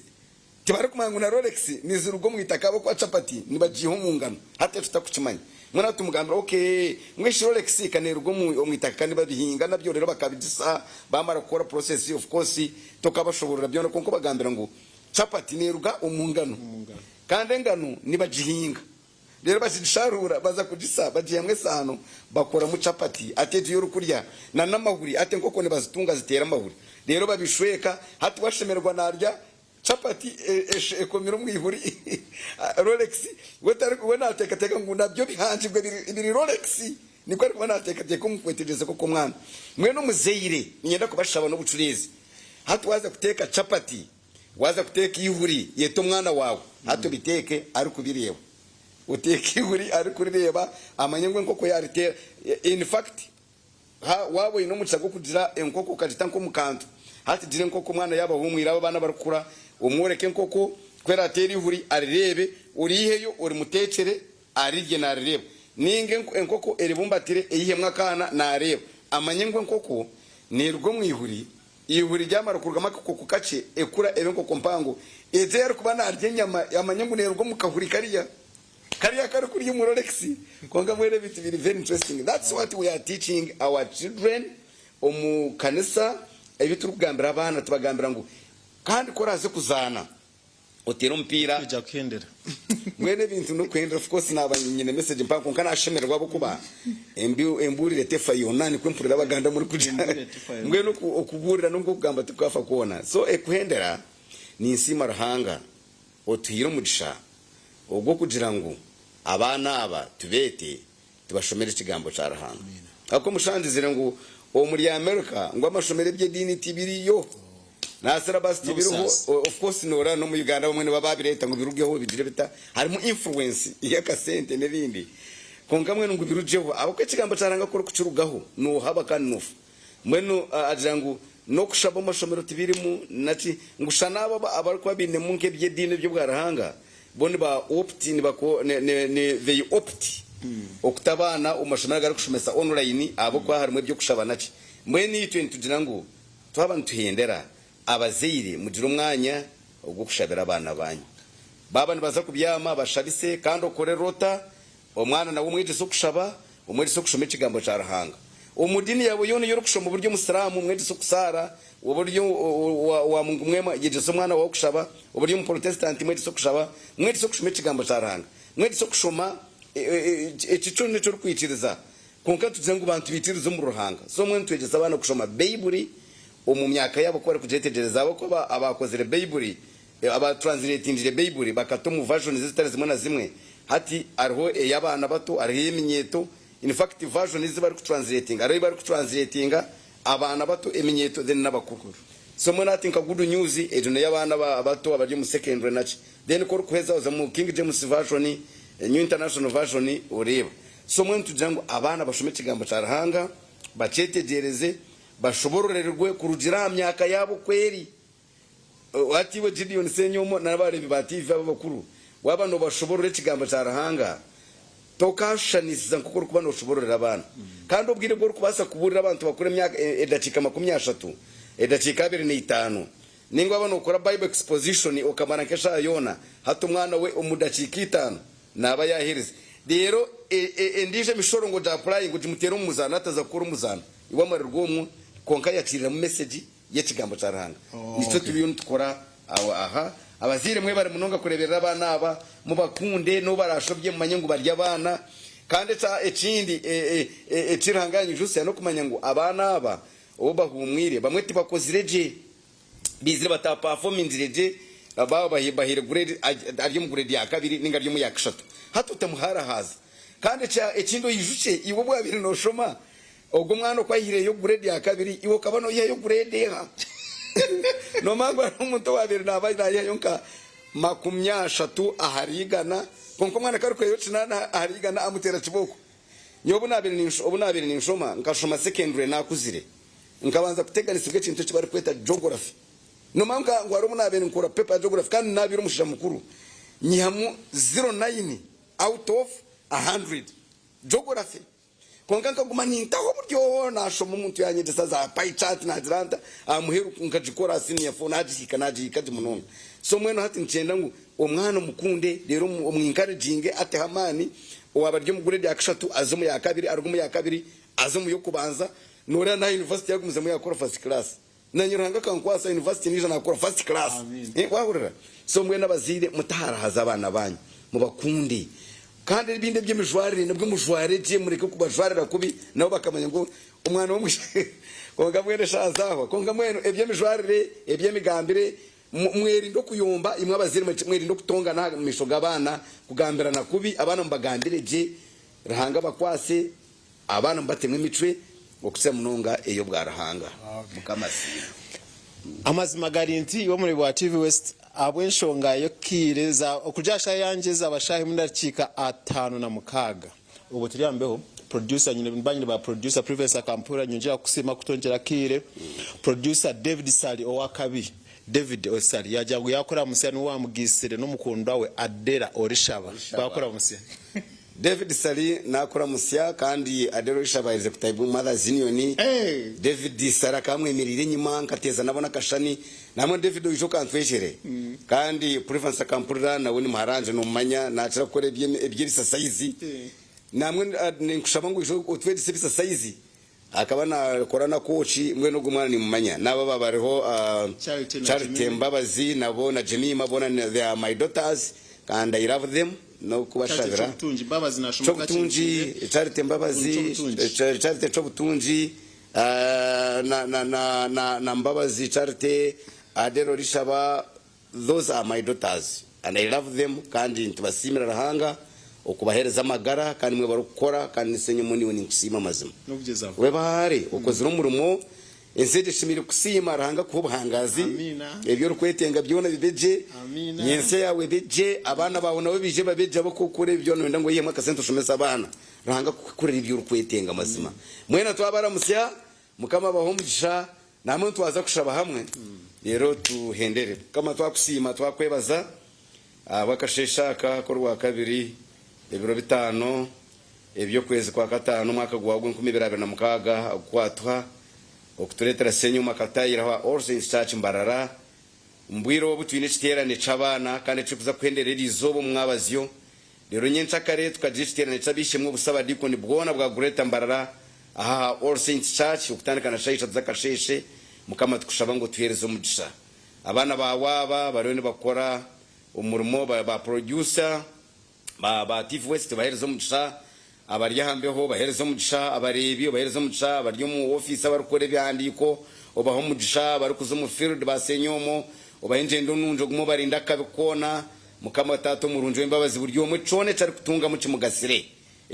tibari kumangu na Rolex nizirugo mwitaka abo kwa chapati nibajiho mungano hati tutakucimanya mwana tumugambira okay mweshi Rolex kanerugo mwitaka kandi babihinga nabyo rero bakabidisa bamara gukora process of course tokabashoborera byo nko bagambira ngo chapati neruga umungano kandi engano nibajihinga rero bashisharura baza kujisa bagiye hamwe sano bakora mu capati ateje yo rukurya na namahuri ate nkoko ne bazitunga zitera amahuri rero babishweka hati washemerwa narya capati ekomiro mwihuri Rolex we nateka ngo nabyo bihanjibwe biri Rolex niko ariko nateka kumukwetegereza koko mwana mwe no muzeyire nyenda kubashaba no bucurizi hati waza kuteka capati waza kuteka ihuri yeto mwana wawe hati biteke ari kubireba uteka ihuri ari kurireba amanyengwe nkoko yarite in fact wabo ino mucago kugira enkoko kajita nko mukantu hati dire nkoko mwana yaba humwira abana barukura umureke nkoko kwera ateri ihuri arirebe uriheyo uri mutekere arirye narireba ninge enkoko eribumbatire eyihemwa kana nareba amanyengwe nkoko nirwo mwihuri ihuri ryamara kurugama koko kace ekura ebenkoko mpango ezero kuba narye nyama amanyengu nerwo mukahuri kariya kari kuri mu Rolex konga mwere biti biri very interesting. That's what we are teaching our children kanisa ebitu kugambira abana tubagambira ngo kandi koraze kuzana otera umpira kujya kwendera mwene bintu no kwendera of course nabanyine message mpanko kana ashemerwa bo kuba emburire tefa yonani kwempurira abaganda muri kuja mwene okuburira no kugamba tukafa kuona so ekuhendera ni insima ruhanga otuyiro mugisha ubwo kugira ngo abana aba tubete tubashomere ikigambo ca ruhanga ako mushandizire ngo muri America ngo amashomere by'edini tibiriyo nasera basi tibiruho of course nora no mu Uganda bamwe bababireta ngo birugeho bigire bita harimo influence yakasente nebindi kongamwe ngo birujeho abako ikigambo caranga ko kucurugaho no haba kandi nufu mweno agira ngo no kushaba amashomero tibirimu nati ngushana abari kwa bine munke by'edini byo bwarahanga bone ba opt-in bako ne they opt okutabana umashomero gari kushomesa online abo kwa harimo byo kushaba naci mwene 20 ngo twabantu tuhendera abazeyire mugira umwanya ubwo kushabira abana banyu baba nibaza kubyama bashabise kandi okore rota omwana nawo mwegese kushaba umwegese kushoma ikigambo ca ruhanga umudini yabo yone yoro kushoma uburyo musiramu mwegese kusara uburyo wa Mungu mwema yegese umwana wawo kushaba uburyo mu protestant mwegese kushaba mwegese kushoma ikigambo ca ruhanga mwegese kushoma ekico neco rukwitiriza konka tuzengu bantu bitiriza mu ruhanga so mwe twegese abana kushoma Bible mu myaka yabo ko bari kujetegereza abo ko abakozere Bible aba translatingire Bible bakatomu version zitari zimwe na zimwe hati ariho y'abana bato ariho iminyeto in fact version izi bari kutranslating ariho bari kutranslatinga abana bato iminyeto then n'abakuru so mwe natinka good news ejo y'abana bato abari mu secondary naci then ko kuheza za mu King James version new international version ureba so mwe tujango abana bashome kigambo ca ruhanga bacetegereze bashobororerwe kurugira myaka yabo kweri watiwe Gideon Senyomo nabarebi ba TV abakuru wabano bashoborore kigambo ca ruhanga tokashaniza nkoko kubano bashobororera abana kandi ubwire bwo kubasa kuburira abantu bakure myaka edacika 30 edacika 25 ningo abano ukora Bible exposition ukamana kesha yona hata umwana we umudacika 5 naba yahereze rero endije mishoro ngo da apply ngo jimutera umuzana ataza kura umuzana iwamara rwomu konka yakirira mu message yekigambo ca ruhanga nico tubiyo tukora aha abazire mwe bari munonga kureberera abana aba mubakunde no barashobye mu manyengo barya abana kandi ca ekindi ekiranganye juste no kumanya ngo abana aba obahumwire bamwe tibakozireje bizire bata performance aba bahire grade ari mu grade ya kabiri ninga ryo mu ya 3 hatuta muhara haza kandi ca ekindo yijuce iwo bwabiri no shoma ubwo mwana kwahire yo grade ya kabiri iwo kabano ye yo grade ha no mangwa umuntu wabiri nabaye yonka 30 aharigana konko mwana karuko yo cinana aharigana amutera kiboko nyobo nabiri ni nshoma nkashoma secondary nakuzire nkabanza kuteganisibwe kintu kibari kweta geography no manga ngwaro munabiri nkora paper geography kandi nabiri umushisha mukuru nyihamu 09 out of 100 geography konka kagumani ntaho buryo nashoma umuntu yanyegesa za pie chart na diranta amuheru nkajikora senior phone najika munonga so mweno hati ncenda ngo umwana mukunde rero umwinkarejinge ate hamani wabaryo mugure ya 3 azumu ya kabiri argumu ya kabiri azumu yo kubanza nora na university yagumuze mu yakora first class nanyuranga kankwasa university nije nakora first class wahurira so mwena bazire mutahara hazabana banyu mubakundi kandi ibindi by'imijwarire nabwo mujware je mureke kubajwarira kubi nabo bakamenya ngo umwana wo konga mwene shazaho konga mwene eby'imijwarire eby'emigambire mweri ndo kuyomba imwe abaziri mweri ndo kutongana mishoga abana kugambirana kubi abana mbagambire je rahanga bakwase abana mbatemwe imicwe okuse munonga eyo bwarahanga mukamasi amazima garanti yo muri wa TV West abwenshonga yo kireza okujasha yanjeza abashahi mundacika 5 ubu turiambeho producer nyine banyine ba producer Privensa Kampura nyongera kusema kutongera kire producer David Sali owakabi David Osali yajagu yakora musiyani wa mugisire no mukundwa we Adera Orishaba bakora musiya David Sali nakora musya kandi Adera Orishaba executive Mothers Union David Sara kamwe mirire nyima nkateza nabona kashani namwe David ujo kantweshere kandi Privensa Kampura nawe ni muharanje no manya nacira kore ebyirisa size namwe nkushaba ngo ujo utwedi sibisa size akaba na korana coach mwe no gumwana ni mumanya naba bariho Charity Mbabazi nabo na Jemima bona they are my daughters and I love them no kubashabira Chobutunji Charity Mbabazi Charity Chobutunji na Mbabazi Charity Adera Orishaba those are my daughters and I love them kandi ntubasimira rahanga okubahereza amagara kandi mwe barukora kandi senye muni woni kusima mazima nubugeza we bahari ukozira umurumo ensede shimire kusima rahanga kubuhangazi ebyo rukwetenga byona bibeje nyense yawe beje abana bawe nawe bije babeje abakokore ibyo nenda ngo yemwe kasento shumesa abana rahanga kukurira ibyo rukwetenga mazima mwena twabara musya mukama bahomujisha namwe twaza kushaba hamwe rero tuhendere kama twakusima twakwebaza abakasheshaka korwa kabiri ebiro bitano ebyo kwezi kwa gatano mwaka gwagwe 2026 kwatwa okuturetera senyu makatayira wa All Saints Church Mbarara mbwiro butwine kiterane cabana kandi cikuza kwenderera izobo mwabazyo rero nyenca kare tukajishiterane cabishimwe busaba dikoni bwona bwa Greta Mbarara aha All Saints Church ukutandikana shayisha zakasheshe mukama tukushaba ngo tuhereze umugisha abana bawaba barone bakora umurimo ba producer ba TV West bahereza umugisha abarya hambeho bahereza umugisha abarebi bahereza umugisha abaryo mu office abarukore byandiko obaho umugisha barukuzo mu field basenyomo obahenje ndonunjo gumo barinda kabikona mukama tato murunjo imbabazi buryo mu cone cari kutunga mu kimugasire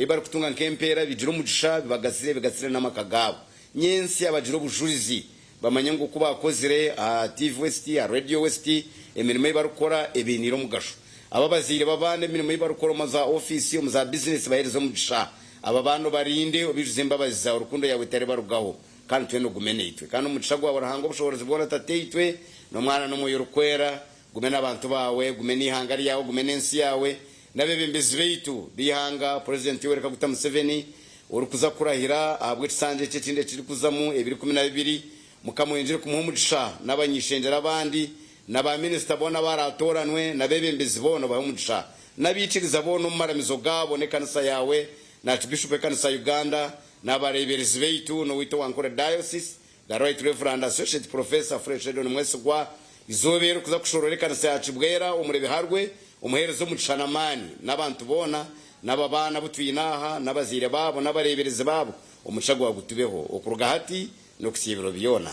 bari kutunga nkempera bijiro umugisha bibagasire namakagabo nyensi abajiro bujurizi bamanya ngo kuba akozire TV West Radio West emirimo barukora ebiniro mugasho ababazire babane mirimo barukora maza office yo muza business bahereza mugisha ababano barinde obijuze imbabazi za urukundo yawe tare barugaho kandi twe no gumeneyitwe kandi umugisha gwa barahanga ubushobozi bwona tateitwe no mwana no muyorukwera gumena abantu bawe gumeni hangari yawe gumene nsi yawe nabebembezi beitu bihanga president yoreka guta Museveni urukuza kurahira ahabwe tsanje cetinde kiri kuzamu 2012 mukamwenjere kumuhumugisha nabanyishendera abandi naba minister bona baratoranwe nabebembezi bono bahumugisha nabiciriza bono maramizo gabo ne kanisa yawe na bishop kanisa Uganda nabareberezi beitu no wito wankora diocese the right reverend associate professor Fresh Edon Mwesugwa izobero kuza kushorore kanisa yacu bwera umurebe harwe umuherezo mucanamani nabantu bona nababana butwinaha nabazire babo nabareberezi babo umucago wagutubeho okuruga hati no kusibiro byona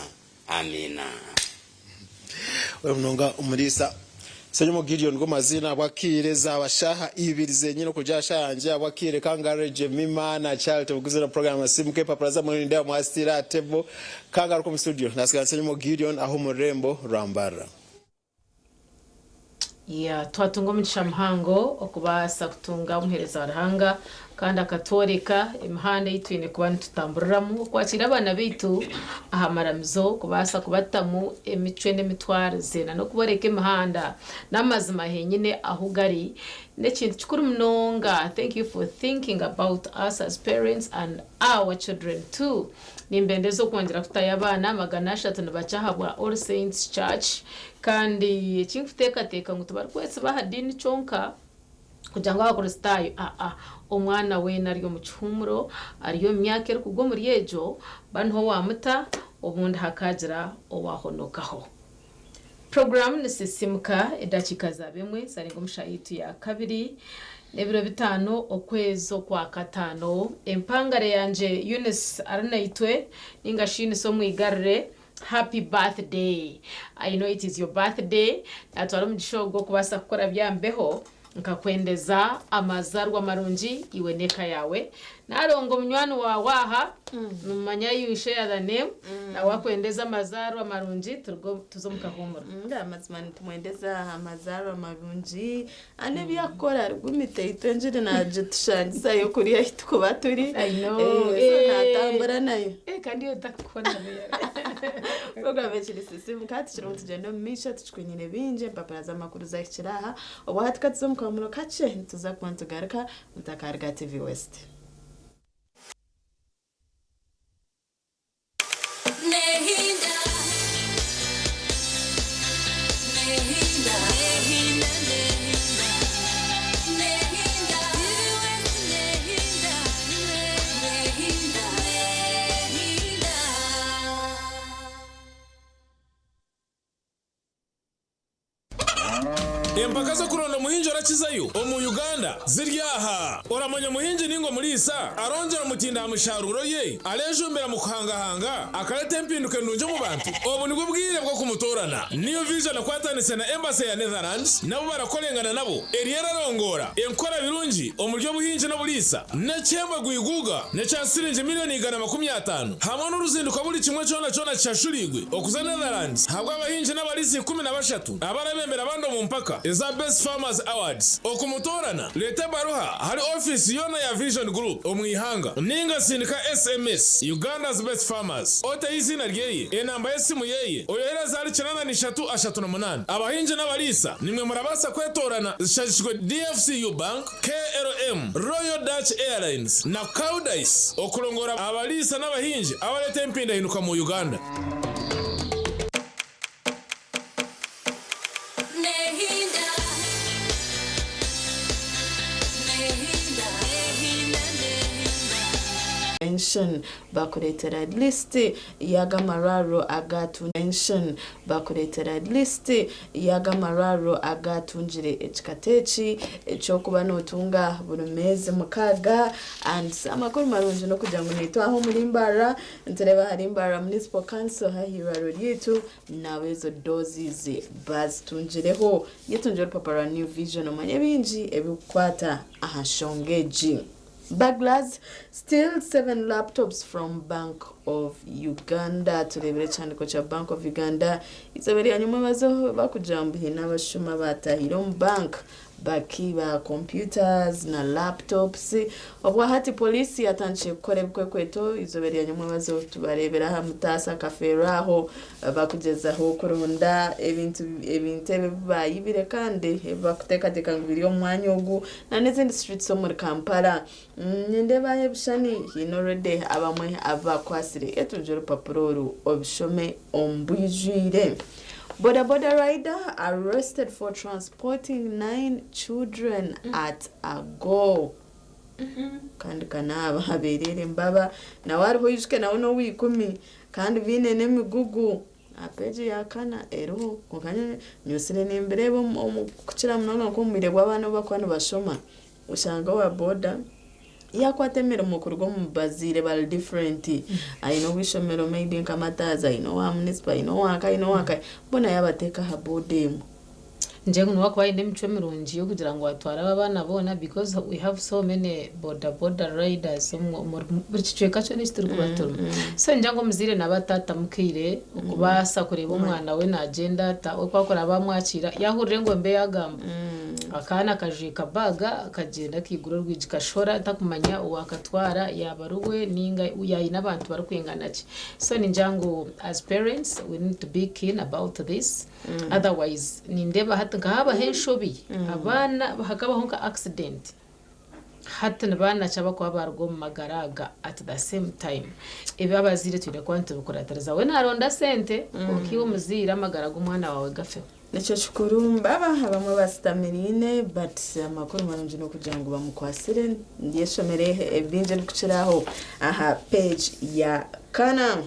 amina mnonga umurisa Senyo Gideon ngo mazina abakireza abashaha ibirize nyino kujasha yanje abakire kangare Jemima na Charity buguzira program Simke paparaza muri nda mwastira tebo kangare ko mu studio nasiga Senyo Gideon aho murembo Rambara twatunga umugisha muhango okubasa kutunga umuhereza warahanga kandi akatoreka imihanda yitwine kuba tutamburiramu kwakira abana bitu ahamaramizo kubasa kubatamu emicwe n'emitwaro zena no kuboreka imihanda n'amazima henyine ahugari nekintu kikuru mnonga. Thank you for thinking about us as parents and our children too. Nimbendezo kongera kutaya abana magana 3 nabacahabwa All Saints Church kandi kimfuteka teka ngo tubarkwese bahadini chonka kujanga bakuristayo omwana we nariyo mucyumuro ariyo myaka eri kugwo muri ejo banho wamuta obundi hakagira owahonokaho. Program ni Sisimuka edakika zabemwe saringo mushayitu ya kabiri n'ebiro 5 okwezo kwa katano empangare yanje Eunice aranaitwe ningashini so mwigarre happy birthday. I know it is your birthday. Atwara mugishogo kubasa gukora byambeho nkakwendeza amazarwa marungi iweneka yawe narongo munywani wawaha numanya yishe ya the name na wakwendeza amazarwa marungi tuzomukahumura ndamazimani tumwendeza amazarwa marungi ane byakora rugumite itenjire naje tushangisa yo kuri yahita kuba turi I know natambara nayo kandi yo takukona program y'ikirisi mukati kiro tugenda misha tuchwenyine binje papara za makuru za kiraha obuhati katuzomukahumura kace tuza kwantugaruka mutakarga TV West. Empaka zo kuronda muhinji arakizayo mu Uganda ziryaha oramanya muhinji ningo murisa arongera mutinda musharuro ye alejumbera mu kuhangahanga akarete empinduke ndunje mu bantu obu nibwo bwire bwo kumutorana niyo vision akwatanise na embassy ya Netherlands nabo barakorengana nabo eriera rongora enkora birungi omuryo buhinji no burisa na chemba guiguga na chansirinje miliyoni 150 hamwe n'uruzinduko buri kimwe cyona cyashurigwe okuza Netherlands habwa abahinji n'abalisi 13 abarabembera bando mu mpaka eza Best Farmers Awards okumutorana leta baruha hari office yona ya Vision Group omwihanga ninga sindika SMS Uganda's Best Farmers ota izina ryeye enamba yesimu yeye oyohera zari 9338 abahinje n'abalisa nimwe murabasa kwetorana zishashishwe DFCU Bank KLM Royal Dutch Airlines na Caudice okulongora abalisa n'abahinje abaleta empinda hinuka mu Uganda. bakuretera list yagamararo agatu nation bakuretera list yagamararo agatunjire ekikatechi cyo kuba notunga burumeze mukaga and amakuru marunje no kugira ngo nito aho muri mbara ntereba hari mbara municipal council hahiraro yetu nawezo doses bazitunjireho yetunjire papara new vision omanye binji ebikwata ahashongeji. Baglas still 7 laptops from Bank of Uganda turebere cyane ko cha Bank of Uganda izabere anyuma bazo bakujambiye n'abashuma batahiro mu bank bakiba computers na laptops obwa hati polisi yatangiye gukorebwe kweto izobere anyuma bazo tubarebera ha mutasa kaferaho bakugezaho kuronda ebintu bayibire kandi bakuteka ngibiri omwanya ogu na n'izindi streets zo muri Kampala nyende baye bishani hinorede abamwe abakwasire etunjero papuro obishome ombujire. Boda rider arrested for transporting 9 children at a go. Kandi kanaba haberere mbaba na wariho yishike nawe no wikumi kandi bine nemigugu apeje yakana ero kokanye nyosire nembere bo kukira mnono ko mumire gw'abana bakwano bashoma ushanga wa boda yakwatemera mukurgo mu bazire bal different I know wishomero made in kamataza I know wa municipal I know waka bona yabateka habodemu nje kuno wakwa inde mchwemirungi yo kugira ngo atwara abana bona because we have so many border riders muri cicweka cyo nistiri kubatoro so njango muzire nabatata mukire ukubasa kureba umwana we na agenda ta kwakora bamwakira yahurire ngo mbe yagamba akana kajika baga akagenda kiguro rwijikashora atakumanya uwakatwara yabaruwe ninga uyayi nabantu barukwingana ki so ninjango as parents we need to be keen about this otherwise nindeba haba henshobi abana hakabaho nka accident hatta nabana cyaba kwa bargo magaraga at the same time ebe abazire twire kwantu bukuratereza we naronda sente ukiwo muzira magaraga umwana wawe gafe Necho chukuru baba habamwe basitamirine but amakuru marunje no kugira ngo bamukwasire ndiyeshomere binje kuciraho aha page ya kana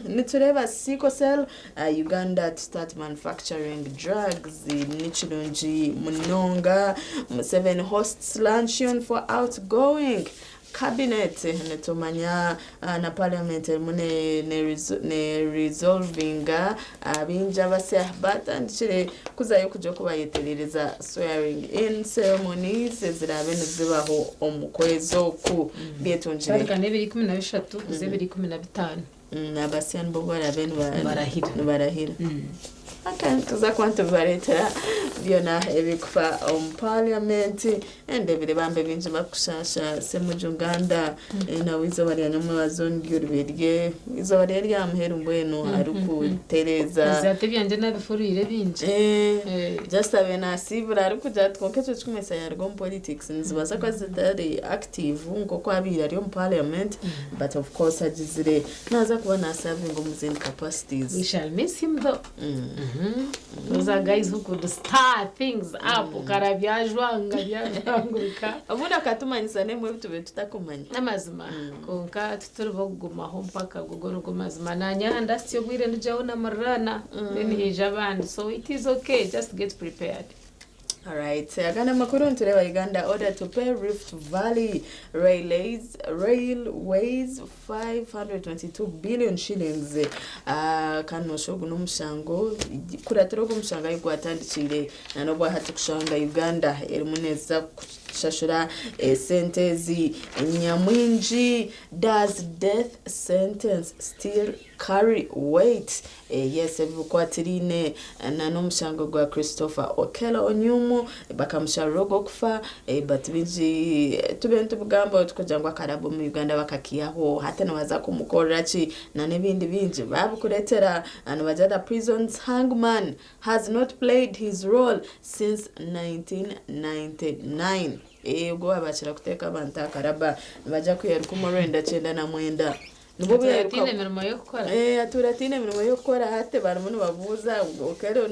nitureba sickle cell Uganda to start manufacturing drugs nichirungi munonga. Museveni hosts luncheon for outgoing cabinet netumanya na parliament ne resolving abinja base batandikire kuzayo kujo kubayeterereza swearing in ceremonies zirabe nizibaho omukwezo ku byetunjire kandi biri 13 zebiri 15 nabasian bogora benu barahira okay tuza kwantu baretera byona ebikufa parliament endebire bambe binje bakushasha semujunganda na wizo bari anyuma bazongi urberye izo bari yari amheru mbweno aruku tereza zate byanje nabifurire binje just abena sivura aruku jatkonkecho chikumesa yargo politics nzibaza kwa zidari active ngo kwabira ari mu parliament but of course ajizire naza kubona serving umuzin capacities. We shall miss him though. Those are guys who could start things up. Karabyajwanga byangurika. Abuna katumanyisa nemwe bitube tutakumanya. Namazima. Konka tuturbo gumaho mpaka gugoro gumazima nanyanda syo bwire ndijaona marana. Then hijaband. So it is okay. Just get prepared. All right. Agana makuru ntureba Uganda order to pay Rift Valley Railways 522 billion shillings. Kano shogu n'umushango kuratiro g'umushango y'gwatandikire nanobwa hatukushanga Uganda erimuneza kushashura sentence nyamwinji. Does death sentence still carry weight? Yes, ebikwatirine n'omushango gwa Christopher Okello Onyumu bakamusharogo kufa but binji tubentu bugamba tukujangwa karabo mu Uganda bakakiyaho hata nawaza kumukorachi na nebindi binji babukuretera anabajada prisons. Hangman has not played his role since 1999. Ubwo abachira kuteka banta karaba baja kuyeruka umurenda 99 Nubo biratine mirimo yo gukora aturatine mirimo yo gukora hate baramuntu bavuza Okello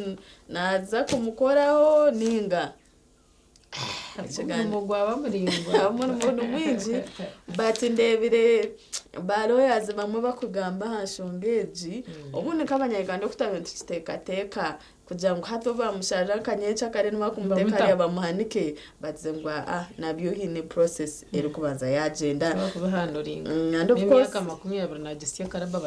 naza kumukoraho ninga umugwa bamuringwa umuntu mwinji but ndebire baroyaze bamwe bakugamba hashongeji ubundi kabanyayiganda kutabintu kitekateka kugira ngo hato bamusharira kanyecha kare nwakumuteka ya bamuhanike bazengwa nabyo hine process eri kubanza ya agenda kubahanduringa and of course kama 20 na gestiyo karaba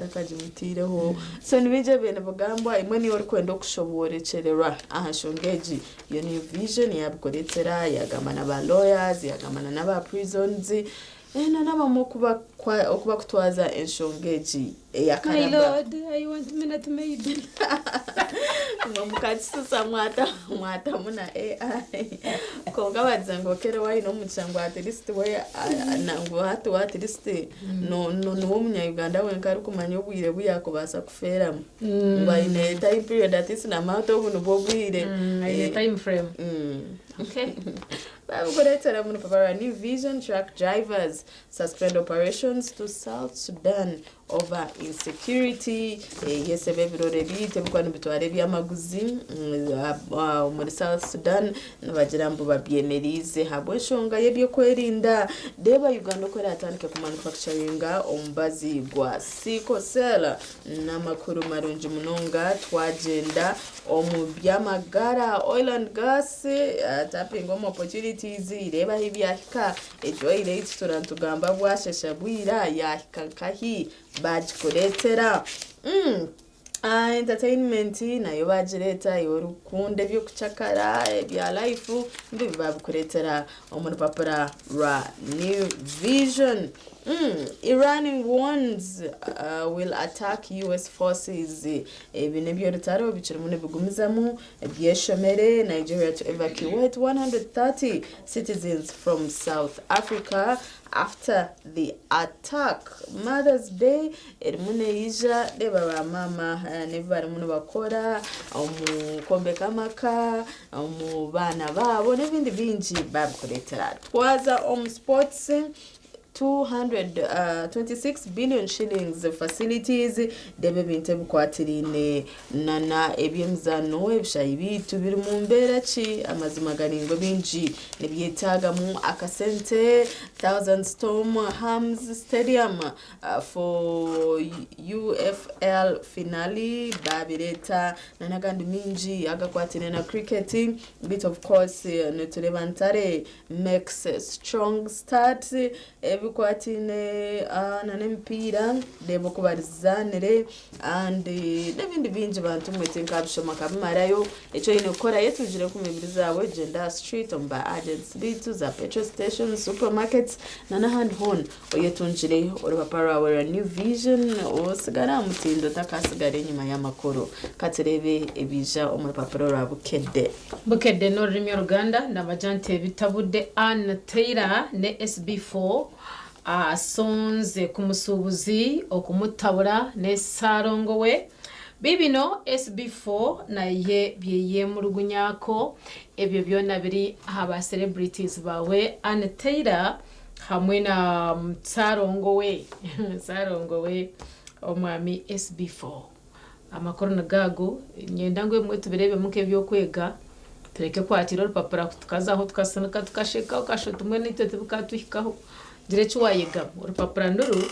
bakajimutireho so nibije bene bugambwa imwe niyo uri kwenda kushoborecerera ahashongeji iyo ni vision yabukoretera yagamana ba lawyers yagamana n'aba prisons naba kuba kutwaza enshongeji ya karaba. My lord, I want minute maybe. Mukatsusa mwata muna AI. Konga bazango Okello wai no muchango at least we nango hatu at least no munya Uganda wenkaru kumanya obwire buyakobasa kufera ngwa ine time period that is na mato buno bobwire time frame. Okay. New vision truck drivers suspend operations to South Sudan over insecurity. Yes, ebiroreri tebukwana bitware byamaguzi muri South Sudan nabagirambo babyemerize habweshonga yebyo kwerinda deba Uganda ko ratandika ku manufacturing ombazi gwa sickle cell na makuru marunji munonga twagenda omu byamagara oil and gas tapping opportunities ireba hibyahika ejoire turantugamba bwashesha bwira yahika kahi bagikoretera entertainment nayo bagireta yorukunde byo kucakara bya life mbi babukuretera omuntu papara ra New Vision. Iran warns will attack US forces. Ebinebyo rutaro bichirumune bugumizamu byeshomere Nigeria to evacuate 130 citizens from South Africa after the attack. Mother's Day erimune ija deba ba mama nebari muno bakora omukombe kamaka omu bana babo nebindi binji babukoretera twaza sports 226 billion shillings facilities debe binte bukwatirine nana ebyemzano ebishayi bitu biri mu mbera ki amazima garingo binji nebyetaga mu akasente Thousand Storm Hams Stadium for UFL finale babireta nana gandi minji agakwatine na cricketing bit of course netulebantare makes strong start ebikwatine nana mpira debo kubarizanire and n'ebindi binji bantu mwete nkabishoma kabimarayo eco ine kora yetujire ku mibiri zawe Gender Street omba agents bitu za petrol stations supermarkets nana hand hon oyetunjire orupapara wa New Vision osigara mutindo takasigara nyuma y'amakuru katerebe ebija omurupapara rwa bukedde no Rimyo Ruganda n'abajante bitabude Anne Taylor ne SB4 asonze kumusubuzi okumutabura ne Sarongowe bibino SB4 naye byeye mu rugunyako ebyo byona biri aba celebrities bawe Anne Taylor hamwe na Sarongowe omwami SB4 amakuru nagago nyendangwe mwe tubirebe muke byo kwega tureke kwatira urupapura tukazaho tukasanuka tukasheka ukashota umwe n'itete bukatuhikaho direce wayega urupapura nduru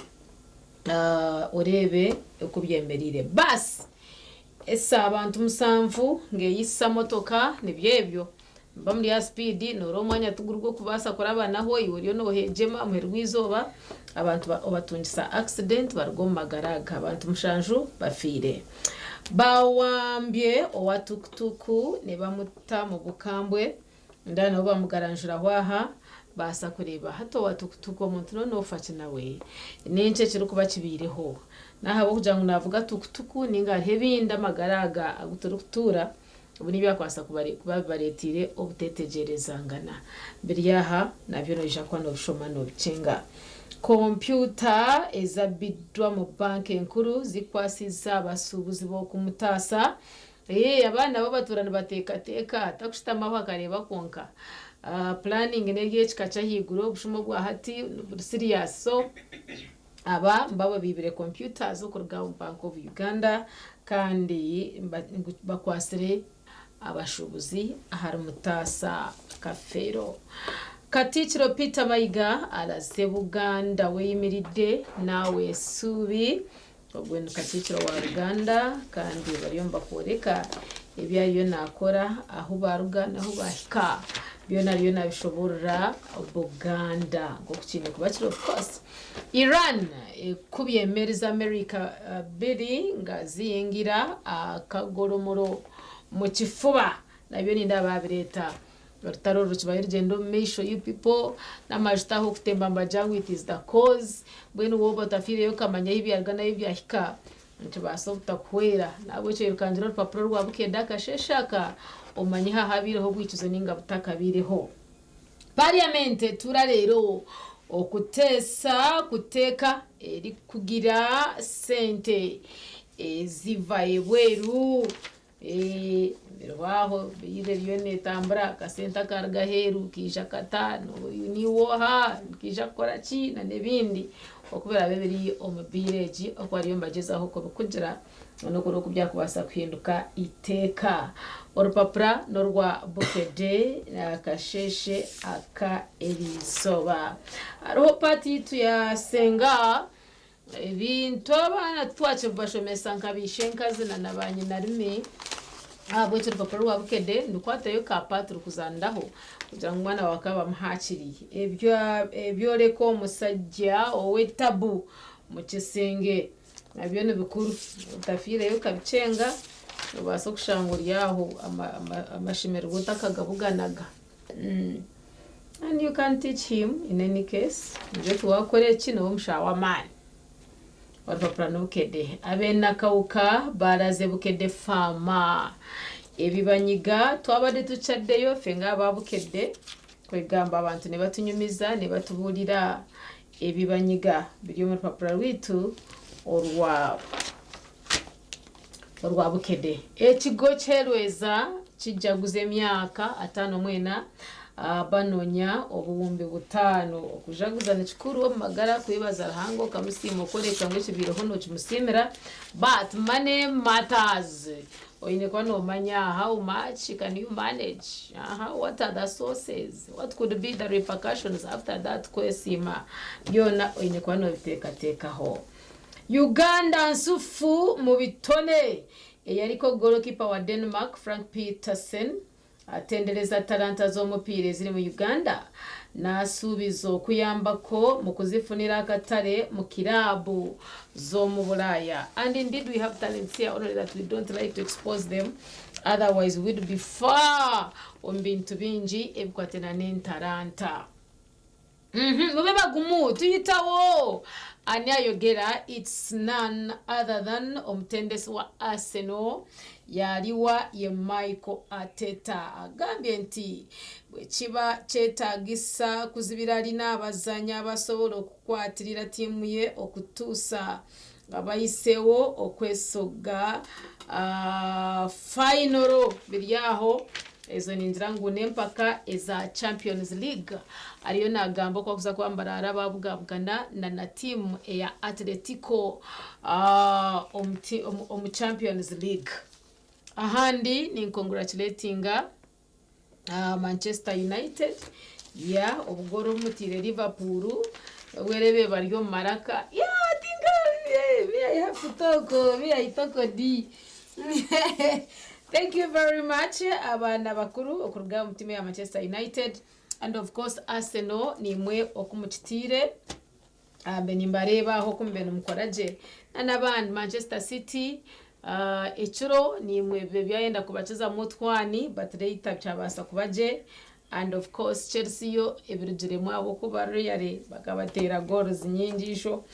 urebe uko byemberire basi esa abantu musanvu ngeyisa motoka nibyebyo bamuri ya speed no romanya tugurwo kubasa korabanaho iworiyo no hejema muherwizoba abantu obatungisa accident bargomagaraga abantu mushanju bafire bawambye owatukutuku ne bamuta mu bukambwe ndana oba mugaranjura hwaha basa kureba hato watukutuku omuntu no ofaki nawe nenche kiri kuba kibireho nahabo kujangu navuga tukutuku ninga hebinda magaraga aguturukutura ubuni byakwasa kubaretire obutetegerezangana mbere yaha nabyo no jakwa no bishoma no bicenga computer ezabidwa mu banki nkuru zikwasiza abasubuzi bo kumutasa abana babaturana bateka atakushitamaho akareba konka planning energy kikacha higuro bushumo bwa hati serious so aba mbaba bibire computers zo kurga Bank of Uganda kandi bakwasire abashubuzi ahari mutasa kafero Katichiro Peter Mayiga alaze Buganda weyimiride nawe subi obwenu Katichiro wa Uganda kandi bariyomba koreka ebyayo nakora aho baruga naho bahika byona bishobora Buganda ngo kukine kubakiro of course Iran kubyemeriza America biri ngaziyingira akagoromoro mu kifuba nabyo ninda babireta Bartaro ruchbayir jendo make sure you people na majita ho kutemba mbajangu it is the cause bwenu woba tafire yo kamanya hibi argana hibi ahika ntibaso butakwera nabo cyo kanjira urupapuro rwa bukeda kasheshaka omanyiha habire ho gwicuzo ninga butakabireho parliament turarero kuteka eri kugira sente zivaye bweru mirwaho bire yone tambra kasenta karga heru kisha katano niwoha kisha korachi na nebindi okubera bebiri omubireji okwariyo mbagezaho ko kugira no kuro kubya kubasa kwihinduka iteka orupapura no rwa bukede akasheshe aka erisoba ariho pati tuyasenga ebintu abana twache bashomesa nkabishenka zina nabanye narime abo cyo rupapuro rwa bukede ndukwatayo kapatru kuzandaho kugira ngo mwana wakaba muhakiriye ebyo reko musajja owe tabu mu kisenge nabyo nibikuru utafire yo kabicenga ubasa kushanguryaho amashimero gutakagabuganaga and you can teach him in any case nje tuwakore kino mushawa mani warupapura n'ubukede abena kauka baraze bukede fama ebibanyiga twabade tucaddeyo fenga babukede kwegamba abantu ne batunyumiza ne batubulira ebibanyiga biri mu rupapura rwitu orwa bukede ekigo kyerweza kijaguze emyaka 5 mwena banonya obuwumbi butano okujaguzana kikuru magara kwibaza ruhango kamusimo koreka ngo kibiroho no kimusimira but money matters oine kwa no manya how much can you manage what are the sources, what could be the repercussions after that kwesima byona oine kwa no biteka ho. Uganda nsufu mu bitone eyariko goalkeeper wa Denmark Frank Petersen atendereza talanta z'omupira ziri mu Uganda nasubizo kuyambako mu kuzifunira akatare mu kirabu zo mu Bulaya. And indeed we have talents here, only that we don't like to expose them, otherwise we'd be far on bintu bingi ebikwatena n'entaranta. Mubeba gumu tuyitawo anyayogera, it's none other than omutendesi wa Arsenal yaliwa ye Michael Arteta agambye nti bwekiba kyetagisa kuzibira alina abazanya abasobola okukwatirira tiimu ye okutuusa abayisewo okwesoga final biryaho ezo ninjira ngu n'empaka eza Champions League ariyo nagamba ko kuza kwambara arababugabugana na timu ya Atletico Champions League. Ahandi ni congratulating Manchester United obugoro mutire Liverpool werebe baryo maraka Thank you very much abana bakuru okuruga mu timu ya Manchester United, and of course Arsenal ni mwe okumukitire benimbareba ho kumbe numukoraje n'abandi Manchester City echuro ni mwe byayenda kubakiza mutwani but later cyabasa kubaje, and of course Chelsea yo ebirugire mwabo kuba Real bakabatera goals nyingisho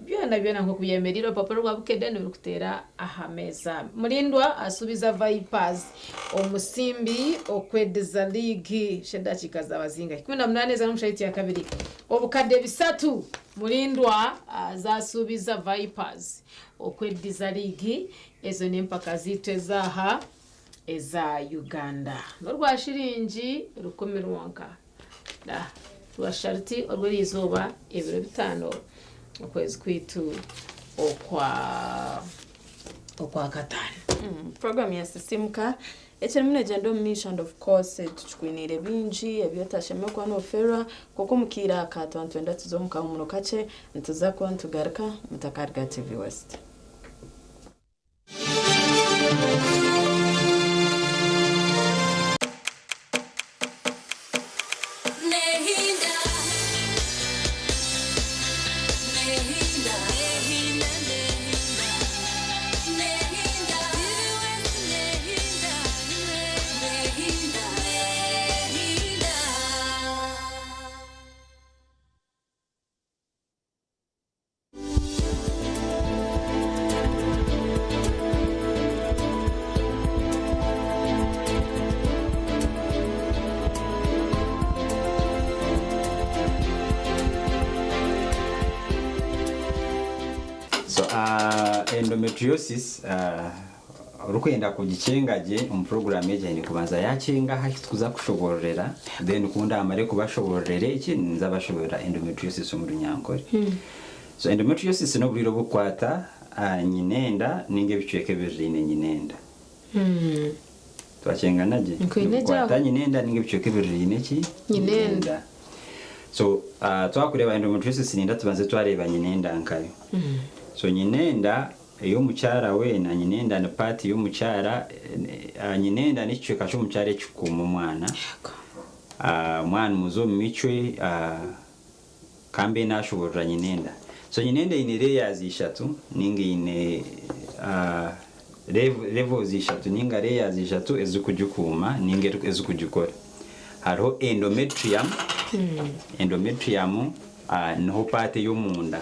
byona nko kuyemeriro papa rwa Bukedeni uri kutera ahameza. Mulindwa asubiza Vipers omusimbi okwedeza league sheda chikaza bazinga 18 za n'umushayiti ya kabiri obukade bisatu. Mulindwa zasubiza Vipers okwedeza league ezo nempaka zitwe zaha eza Uganda n'urwa shiringi rukomerwanka da rwasharti orweri izuba ibiro bitano ukwezi kwitu okwa katani. Program ya Sisimka echemune jendo mission, and of course tuchkwinire binji ebyotasheme kwa no fera koko mukira ka 2020 tuzomuka umuno kace ntuza ko ntugaruka mutakarga TV West. Endometriosis urukwenda kugicengaje program eje kubanza yacenga hakituza kushoborera then kunda amare kubashoborere iki nzabashobora endometriosis mu runyankore. So endometriosis no buriro bukwata nyinenda ninge bicweke birine nyinenda. Twacenga naje bukwata nyinenda ninge bicweke birine ki nyinenda. So twakureba endometriosis ninda tubanze twareba nyinenda nkayo. So nyinenda iyo mucyara we na nyinenda na party yo mucyara nyinenda n'icyo cyo mucyare cyukuma umwana mwana muzo micwe kambe nashobora nyinenda. So nyinenda ine layers eshatu ninge ine levels eshatu ninga layers eshatu ezukujukuma ninge ezukujukora. Hariho endometrium niho party yo munda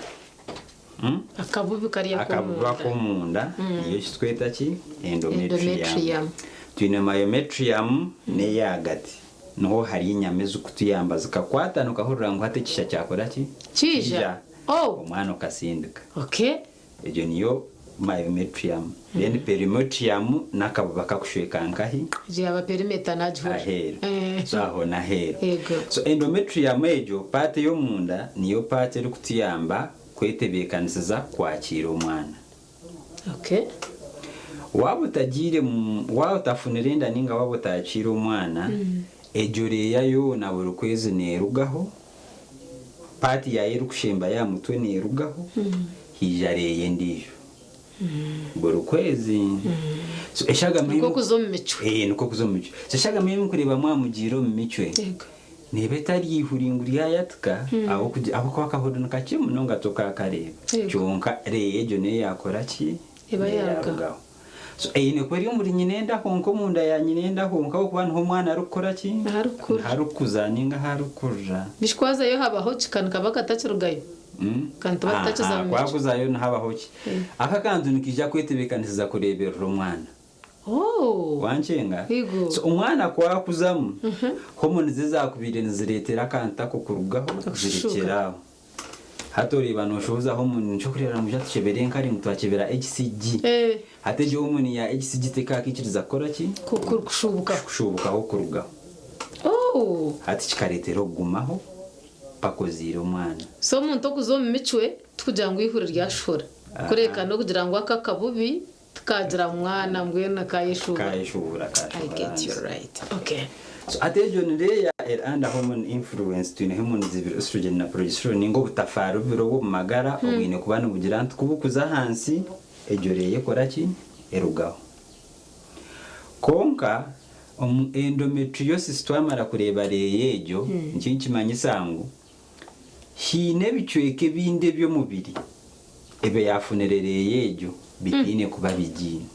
akabubi kariya ko munda iyo twita ki endometrium. Twine myometrium ne yagati no hari inyame zukutuyamba zikakwata no kahurira ngo hate kisha cyakora ki cija umwana ukasinduka. Okay, ejo niyo myometrium then periometrium nakababa kakushweka nkahi yaba perimeter najhura aheru so aho naheru yego so endometrium ejo parte yo munda niyo parte eri kutuyamba kwetebekanisiza kwakira omwana. Okay. Waba utafunira enda ninga waba utakira omwana ejo reyayo na buri kwezi nerugaho pati ya eri kushemba ya mutwe nerugaho hijareye ndiyo buri kwezi so eshaga niko kuzomu michwe niko kuzomu michwe so eshaga mimi kureba mwamugiro mu michwe nebeta ryihuri yatuka abo kwa kahodo nakachimu nonga toka kareba cyonka reyejo ne yakora ki eba yarugaho so ne kweri muri nyinenda honko munda ya nyinenda honka okubana omwana arukora ki harukuza ninga harukurra bishwaza yo habaho chikanuka bakatachirugayo kantu batachiza mu kwakuzayo nahabaho ki aka kantu nikija kwetebekanisiza kureberera omwana wanchenga so umwana kwakuzamu homoni zizakubire niziretera kanta ko kurugaho zirekeraho hatoreba noshoza homoni nco kurera mu byatu chebere nkari mutwakebera HCG hateje homoni ya HCG tekakikiriza kora ki kushubuka ho kurugaho hati chikaretero gumaho pakozira umwana so muntu kuzomu michwe tukugira ngo ihurira ryashora kureka no kugira ngo akakabubi tukagira mwana mbwena kayishura I get you right. Okay. So atejo ndeya under hormone influence tune hormone zibiri estrogen na progesterone ningo butafaru biro bo magara obwine kubana bugira ntukubukuza hansi ejoreye koraki erugaho konka endometriosis twamara kureba reyejo nkinki manyisangu hine bichweke binde byo mubiri ebe yafunerereye ejo bitine kuba bijine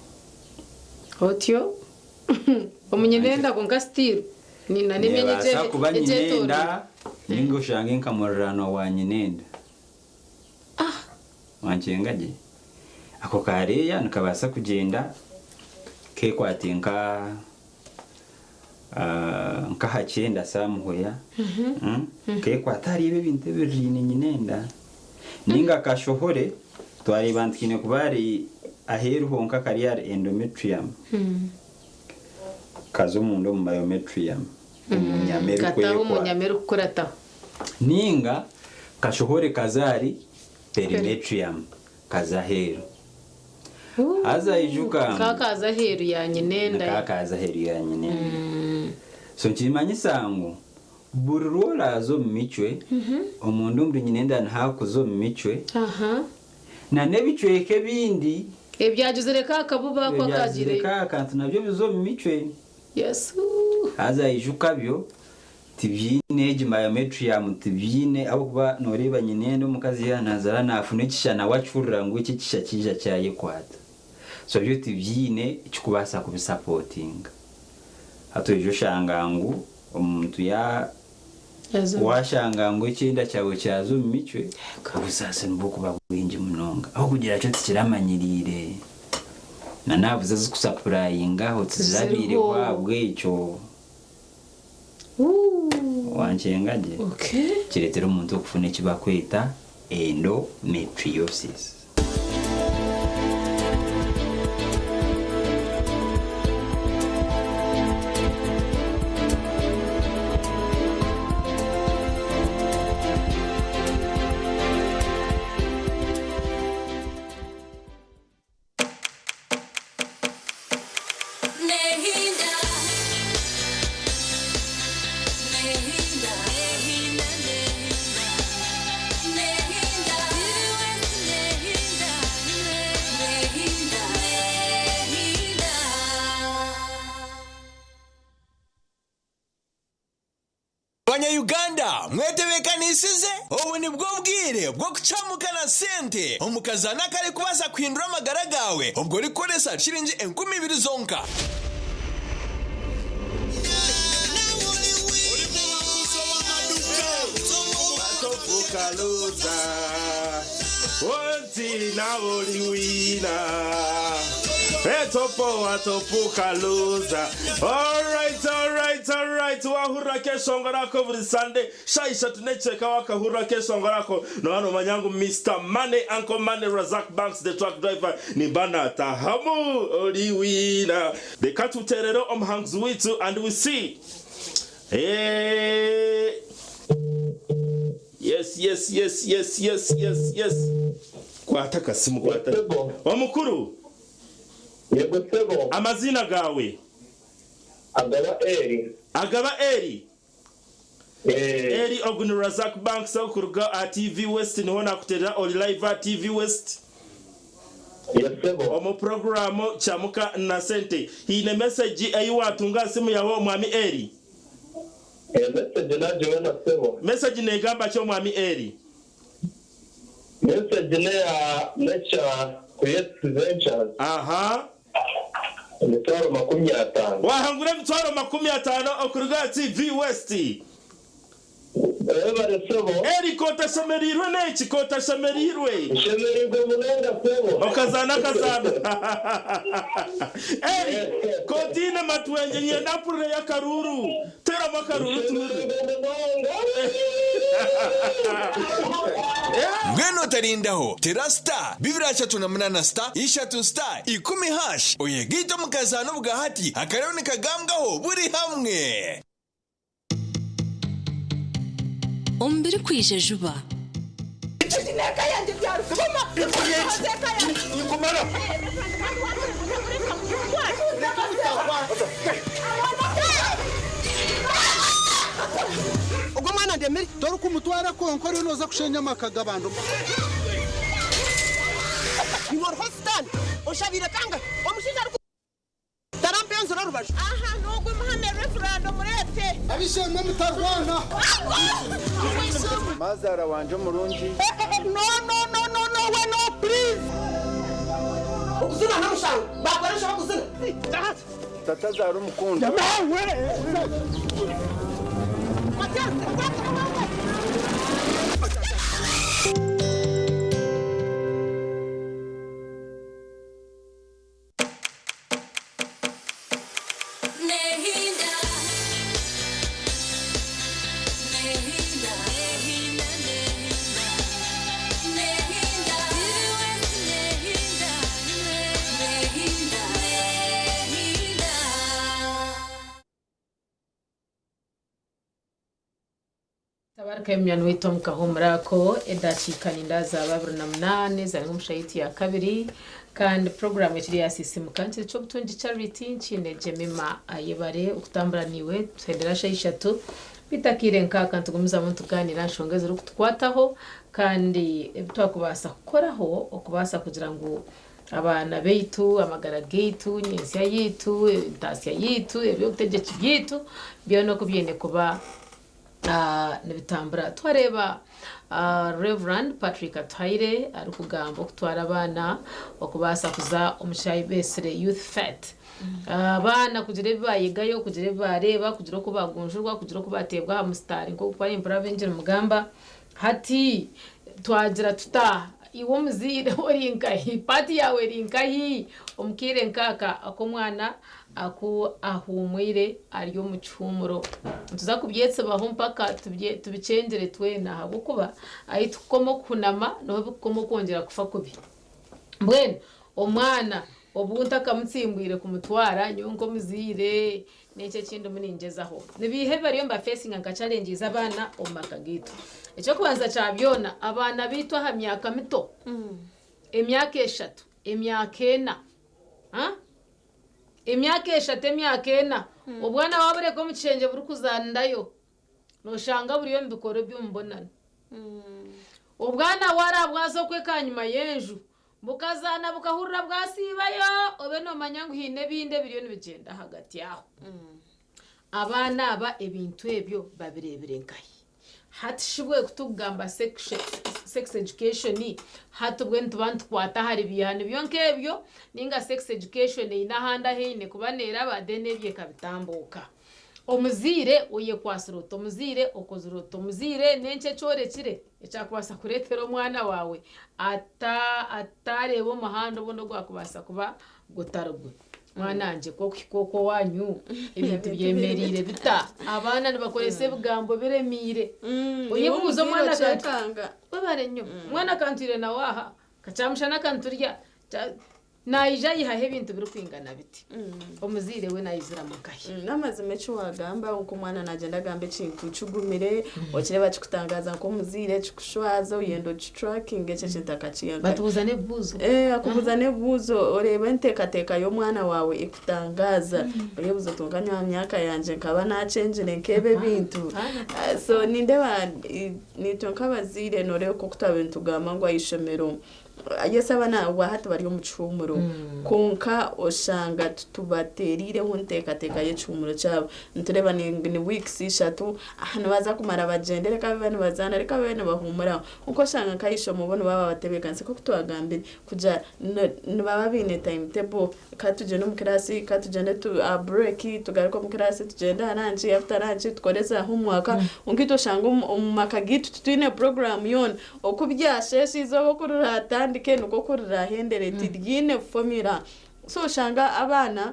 otyo omunyenenda konka steel nina nimenyeje ejetora ningo shange nkamurano wa nyinenda wanchengaje ako kareya nkabasa kugenda ke kwatinka nkahachenda samuhoya ke kwatari ibe binte birine nyinenda ninga kashohore twari bantkine kubari aheru honka kariyar endometrium kazo mundo mu biometrium umunyameru kurata ninga kashohore kazari perimetrium kazaheru aza ijuka kakaza heru ya nyinenda kakaza heru ya nyinenda so nchimanyisangu burura zo michwe omundu muri nyinenda nhakuzo michwe na nebichweke bindi ebyajuzire kakabuba kwa kagire kantu nabyo bizo michwe yes aza ijuka byo tibyine biometrium tibyine abo kuba noreba nyinenda omukazi yanazara nafune kishana wachurira ngo iki kisha kija cyaye kwata so byo tibyine ikubasa kubisupporting hato ijo shangangu omuntu ya washangangu icyenda cyawe cyazo michwe kabusase nbuko bagwinje munonga aho kugira cyo tikiramanyirire na navuze zikusapurayinga ho tizabire wabwe icyo wanchengaje kiretera umuntu okufuna kibakweta endometriosis. Uganda mwetebekanisize ubu ni bwo bwire bwo kucamukana sente omukazana kare kubaza kwindura amagara gawe ubwo rikoresa shiringi 20,000 zonka. Etopoka loser. Alright. Wahura kesho ngorako buri Sunday. Shaisha tunecheka wakahura kesho ngorako. No hano manyangu Mr. Money, Uncle Money, Razak Banks, the truck driver. Nibana tahamu oliwina. The katu terero omhangs witu and we see. Hey. Yes. Kwataka simu kwataka. Omukuru. Yego sebo. Amazina gawe. Agaba Eri. Eri Ogun Razak Banks okuruga at TV West niho nakutera oli live at TV West. Yes sebo. Omu programu chamuka na sente. Hine message ayiwatunga simu yawo mwami Eri. Message na jona sebo. Message negamba cyo mwami Eri. Message ne ya lecture Create Ventures. Aha. Mitwaro 50. Wahangura mitwaro 50 okuruga TV West. Eri kota shamerirwe neki kota shamerirwe. Shamerirwe munenda sebo. Okazana. Eri kotina matwenje nyenda pure ya karuru. Tera makaruru tumure. Ngweno tarindaho terasta bibira chatu na munana star ishatu star 10 hash oyegito mukazano bugahati akarone kagambwaho buri hamwe ombere kwije juba Neka yandi byaro kuma ikumara Ugo mwana ndemeri dore ko mutwara konko rero noza kushenya makaga bantu Imor hostan oshabire kanga omushinja tarampenzo rarubasha aha nugo muhame referendum murete abishemwe mutarwana Mazara wanje murungi No we no please Ukuzuna namushanga bakoresha bakuzuna Tata zaro mukunda Tabaraka emyano wito mukahomrako edachikaninda za 28 za ngumshayiti ya kabiri kandi program yitiri ya sisimu kandi cyo gutunga charity nchine Jemima ayebare ukutamburaniwe twendera shayishatu bitakire nkaka ntugumiza muntu ganira nshongeze uri kutwataho kandi twakubasa gukoraho okubasa kugira ngo abana beitu amagara geitu nyensia yitu tasya yitu ebyo kutegeka yitu byo no kubyene kuba nibitambura twareba Reverend Patrick Atwaire ari kugamba okutwara abana okubasa kuza omushayi besere youth fete abana kugira bayigayo kugira bareba kugira ko bagunjurwa kugira ko batebwa mustari nko kwa impura venjere mugamba hati twagira tuta iwo muzire orinkahi pati yawe rinkahi omukire nkaka akomwana aku ahumwire ariyo mu cyumuro tuza kubyetse baho mpaka tubicengere twena habukuba ayitukomo kunama no bukomo kongera kufa kubi mbwene omwana obunta akamutsimbwire kumutwara nyonko muzire nece kindi muningezaho nibihe bariyo mba facing nka challenges abana omakagito icyo kubanza cabyona abana bitwa ha myaka mito emyaka 3 emyaka 4 emyaka 3 emyaka 4 ubwana wabure ko mucenge buri kuzandayo no shanga buriyo mbikoro byumbonana ubwana warabwazo kwe kanyuma yenju bukazana bukahurira bwasibayo obe no manyangu hine binde biriyo nibigenda hagati yaho abana aba ebintu ebyo babirebere nkayi hatishibwe kutugamba sex education hatubwe ntubantu kwata hari bihano byonkebyo ninga sex education inahanda hine kubanera abadene bye kabitambuka omuzire uye kwasiruta omuzire okoziruta omuzire nenche chorekire echakwasa kuretera omwana wawe atareba umuhanda ubundi gwakubasa kuba gutarugwe mwananje koko wanyu ibintu byemerire bita abana nibakorese ebigambo biremire uye kubuza omwana kanga babarenyo mwana kantire na waha kachamushana kanturya naija yihahe ibintu biri kwingana biti omuzire we nayizira mukahi namaze mecho wagamba uko mwana nagenda gambe kintu cugumire okireba kikutangaza ko muzire kikushwaza uyendo tracking ece kitakaciyaga batubuzane buzo akubuzane buzo oreba ntekateka yo mwana wawe ikutangaza oyebuzo tunganya myaka yanje nkaba na change nkebe bintu so nindeba nitonkabazire nore ko kutabintu gama ngo ayishomero ayese abana wahati bari mu cumuro konka oshanga tubaterire huntekateka ye cumuro cyabo ntureba ni weeks 3 ahantu baza kumara bagendere kabe bane bazana reka bene bahumura uko shanga kayisho mubone baba batebekanse ko kutwagambira kuja baba bine timetable katuje no mu class katujende tu a break tugaruka mu class tugenda nanci after nanci tukoreza homework ungito shanga umaka gitu tutine program yon okubyashe sizo kurura tandike nuko kurura hendereti ryine formula so shanga abana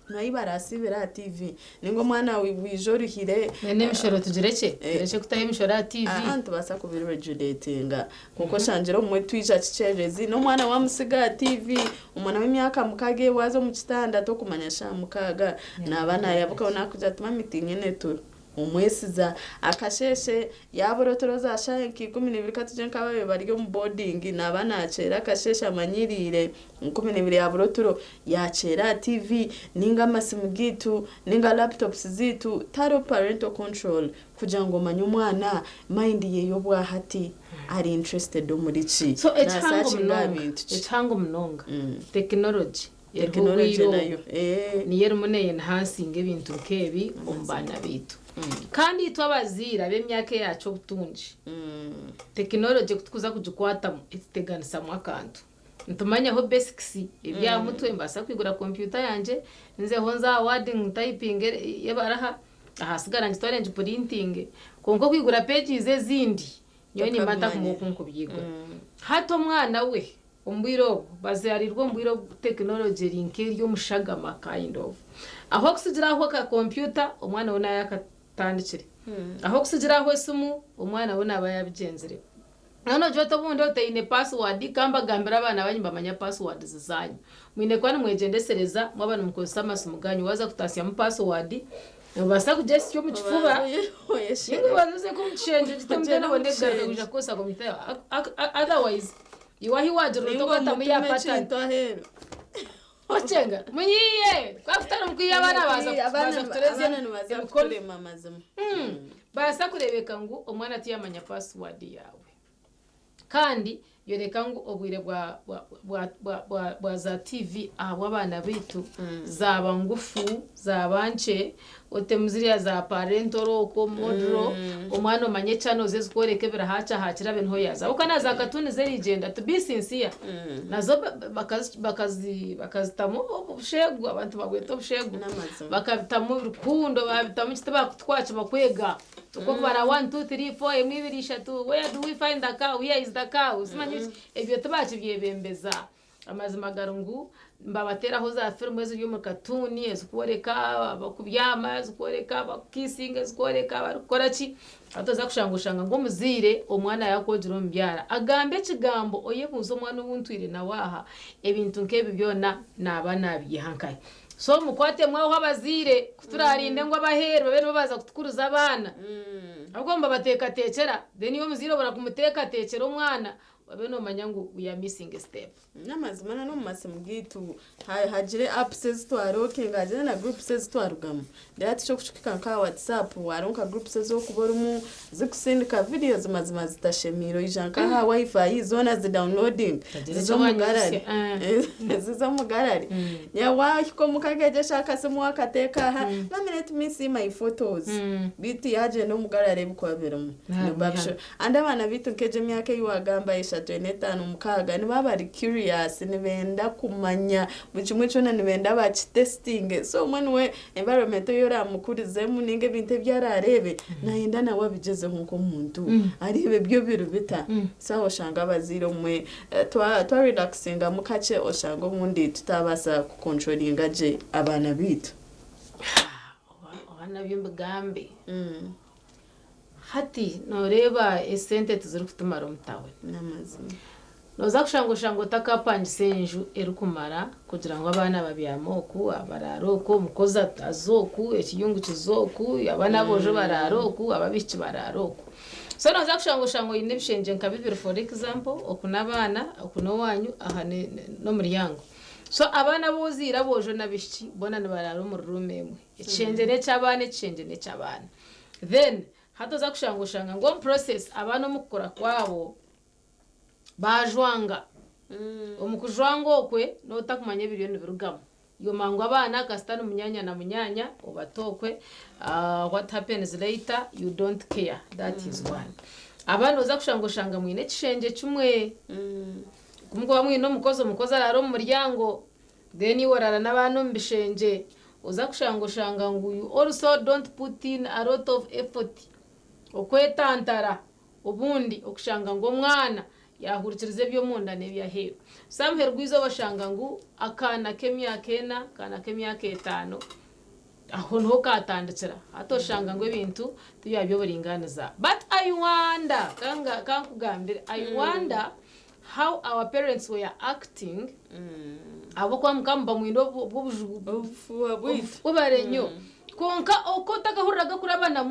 nayi barasibira TV ningo mwana wijoruhire nene mishoro tugireke reke kutaye mishoro TV ahantu basa kubiri regulatinga kuko shanjero mwe twija cicerezi no mwana wa musiga TV umwana w'imyaka mukage wazo mu kitanda to kumanyasha mukaga nabana yabuka nakuja tuma meeting netu umwesiza akasheshe yaborotoro za shanki 12 katuje nkababe bari mu boarding nabana acera akasheshe amanyirire 12 yaborotoro yacera TV ninga masimu gitu ninga laptops zitu taro parental control kugira ngo manye umwana mind ye yo bwahati ari interested muri ci so echango mnonga technology nayo niyo rumuneye enhancing ibintu kebi umbana bitu kandi twabazira b'emyaka yacu butunji technology kutukuza kujukwata iteganisa mu akantu ntumanya ho basics ibya mutwe mbasa kwigura computer yanje nze honza wording typing yabaraha ahasigara ngitware nje printing kongo kwigura pages ezindi nyo ni mata kumukunku byigwa hato mwana we umbwiro bazarirwa umbwiro technology linkeri yo mushagama kind of aho kusigira aho ka computer umwana wona yakatandikire aho kusigira aho sumu umwana wona abayabigenzere nano joto bundo teine password kamba gambira abana banyimba manya password zizanyu mwine kwani mwegendesereza mwabana mukozesa amasomo ganyu waza kutasya mu password basa kujesi yo mu kifuba yingo bazuze ko mucenje gitambyana bonde garde kuja kosa komite otherwise iwahi wajuru to kwata muya patani ochenga muyiye kwafutana mukwiye abana baza kutureze abana mamazamo basa kurebeka ngo umwana tiyamanya password yawe kandi yoreka ngo obwire bwa za TV abo abana bitu zaba ngufu zabanche otemuziriya za parental ko modro umwana manye channel zezikoreke birahaca hakira bento yaza ukana za katuni zerigenda to be sincere nazo bakazitamo ubushegu abantu bagweta ubushegu bakabitamo urukundo babitamo kitaba kutwacha bakwega uko bara 1 2 3 4 emwibirisha tu where do we find the cow here is the cow simanyi ebyo tabachi byebembeza amazima garungu mbabatera ho za filmu zo mu katuni ezikoreka abakubyama ezikoreka abakissing ezikoreka barukorachi atoza kushangushanga ngo muzire omwana yakojira ombyara agambe kigambo oyebuzo omwana ubuntwire na waha ebintu nkebi byona nabana bihankaye so mukwate mwaho abazire kuturarinde ngo abahere babe baza kutukuruza abana agomba bateka tekera then yo muzire bora kumuteka tekera umwana babe no manyangu we are missing a step namazimana no masimu gitu hagire apps twaroke ngajana na groups twarugamo ndati cyo kuchukika nka WhatsApp waronka groups zo kuborumu zikusindika videos mazima zitashemiro ijanka ha wifi zona zi downloading zizo mugarari ya wahiko mukageje shaka simu wakateka ha let me see my photos biti yaje no mugarare ibukwabiramo andi abana bitu nkeje myaka yiwagamba 35 ni bari curious ni benda kumanya buchimwe chona ni benda bachi testing so mwana we environment yora mukurizemu ninge binte byararebe nahenda na wabigeze nko muntu aribe byo birubita saho shanga abazire umwe twa relaxinga mukace oshanga umundi tutabasa kucontrollinga je abana bitu abana b'imbugambe hati noreba esente tuzuri kutumara umutawe namazina noza kushangoshango takapanje senju erukumara kugira ngo abana babyamoku abararoko mukoza azoku ekiyungu kizoku abana bojo bararoku ababichi bararoku so noza kushangoshango ine bishenje nkabibiri for example okunabana okuno wanyu ahane no muryango so abana bozira bojo nabishi bona nibararo mu rume emwe ekyenje n'ekyabana ekyenje n'ekyabana then hatoza kushangoshanga ngo process abana mukora kwabo bajwanga omukujwanga okwe notakumanya biliyoni birugamo yo mango abana kasitana munyanya na munyanya obatokwe what happens later you don't care that is one abana oza kushangoshanga mwine kishenje chumwe kumugwa mwino mukozo araro mu muryango then iwarara n'abantu mbishenje oza kushangoshanga ngo you also don't put in a lot of effort okwetantara ubundi okushanga ngo mwana yahurikirize byo munda ne byahewe samher gwizo bashanga ngo akana kemyakena kana kemyaketano aho nho katandikira atoshanga ngo ibintu tubya buringaniza but I wonder kankugambira I wonder how our parents were acting abo kwa mkamba mwindo bw'ubarenyo konka okotaka hurraga kurabana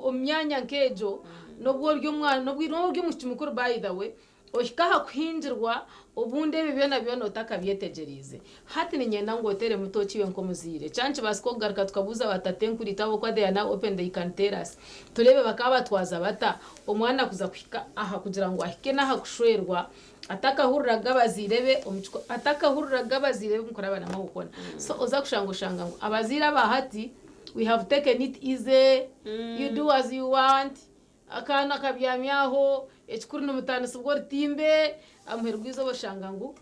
omyanya nkejo nobwo ry'umwana nobwo ry'umukuru by the way oshikaha kuhinjirwa obunde bibyo nabyo notaka byetegerize hati ni nyenda ngo tere mutokiwe nko muzire canci basiko garuka tukabuza batatenkuri tabo kwa they are now open they can tell us turebe bakaba twaza bata omwana kuza kwika aha kugira ngo ahike naha kushwerwa ataka hurraga bazirebe omuchiko ataka hurraga bazirebe mukorabana nko gukona so oza kushangoshanga ngo abazira bahati we have taken it easy you do as you want akana kabyamyaho ekikuru n'umutanisi ubwo timbe amuherwizo bashanga ngo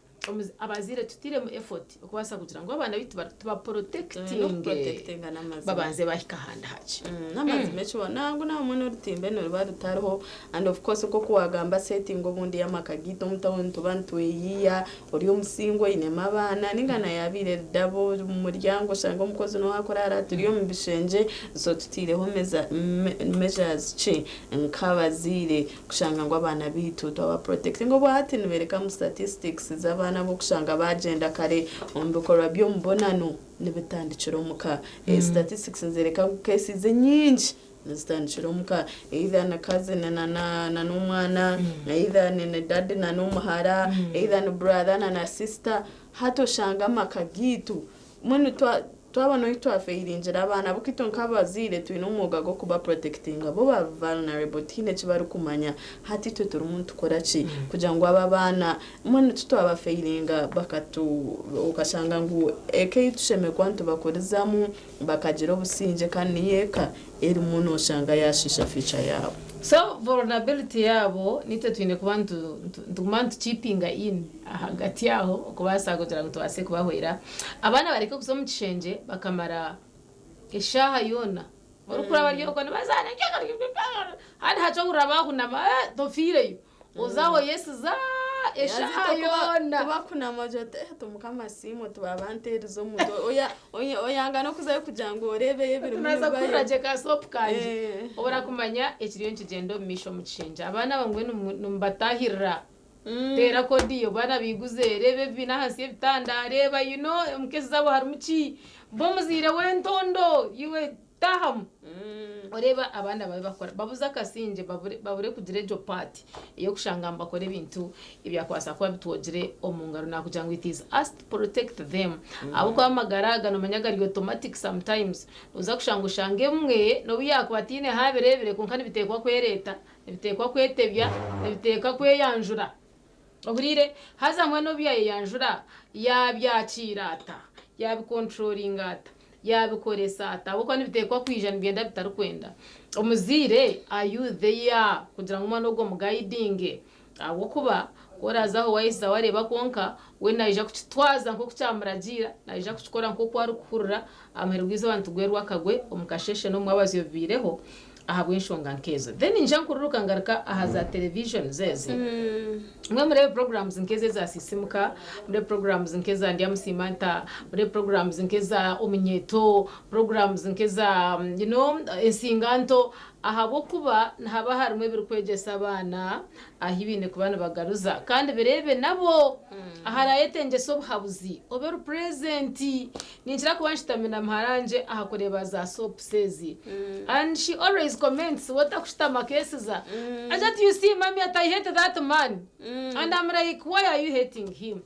abazire tutire mu effort okubasa kugira ngo abana bitu tuba protecting babanze bahika handa haci namazi mecho nangu na mwana urutimbe no barutariho and of course uko kuwagamba setting obundi yamakagito mutabantu bantu yiya uri umusingo inema abana ningana yabire dabo mu muryango shanga umukozi no hakorara turiyo mu bishenje so tutireho measures chi nkabazire kushanga ngo abana bitu tuba protecting ngo bahati nibereka mu statistics z'abana bo kushanga bagenda kare ombukora byo mbonano nibitandikiro muka statistics nzereka cases nyinshi nzitandikiro muka either na cousin na n'umwana either na dad na n'umuhara either na brother na sister hato shanga makagitu munu twabano itwa feirinjira abana bukito nkabazire twino umuga go kuba protecting abo ba vulnerable tine kibaru kumanya hati twe turi umuntu korachi kugira ngo aba bana mwana tutwa feiringa bakatu ukashanga ngo eke tusheme kwantu bakorezamu bakagira obusinje kandi yeka eri umuntu oshanga yashisha feature yabo so vulnerability yabo nite twine kubantu ndumantu chipinga in hagati yaho kubasa kugira ngo tubase kubahwera abana bareke kusoma kishenje bakamara eshaha yona urukura baryo ko bazana hadi hacho urabaho nama dofire uzaho yesiza eshaha yona bakuna mojote tumukama simo tubabanterizo muto oya ngano kuzayo kugira ngo orebe yebiri mubaye kuraje ka sop kanje obora kumanya ekiriyo nkigendo misho mu kishenje abana bangwe numbatahirira tera kodiyo bana biguze rebe bina hasi bitanda reba mukezi zabo harumuki bo muzire wentondo yiwe taham oreba abana babe bakora babuza kasinje babure kugira jo party iyo kushanga mbakore ibintu ibyakwasa kwa bitwogire omungaro nakugira ngo it is us to protect them abo kwa magaraga no manyagari automatic sometimes uza kushanga ushange mwe no byakwatine haberebere kunkani bitekwa kwereta bitekwa kwetebya bitekwa kweyanjura oburire hazamwe no byayanjura yabyakirata yabicontrolling ata yabikoresa ata uko nibitekwa kwijana byenda bitarukwenda omuzire are you there kugira ngo umwana ogwo mugayidinge abo kuba orazaho wahisa wareba konka we naija kukitwaza nko kucyamuragira naija kukikora nko kwari kuhurura amahirwe abantu gwerwa kagwe omukasheshe no mwabazi yobireho ahabwe inshonga nkezo then inja nkururuka ngaruka ahaza television zeze mwe muri programs nkeze za sisimuka muri programs nkeza ndi amusimanta muri programs nkeza omunyeto programs nkeza esinganto ahabo kuba ntaba harumwe biri kwegesa abana ahibine kubana bagaruza kandi birebe nabo aharayetenge obuhabuzi over present ninjira kubanshitamina mharanje ahakoreba za soap sezi and she always comments what akushitama cases ajat you see mommy I hate that man and I'm like why are you hating him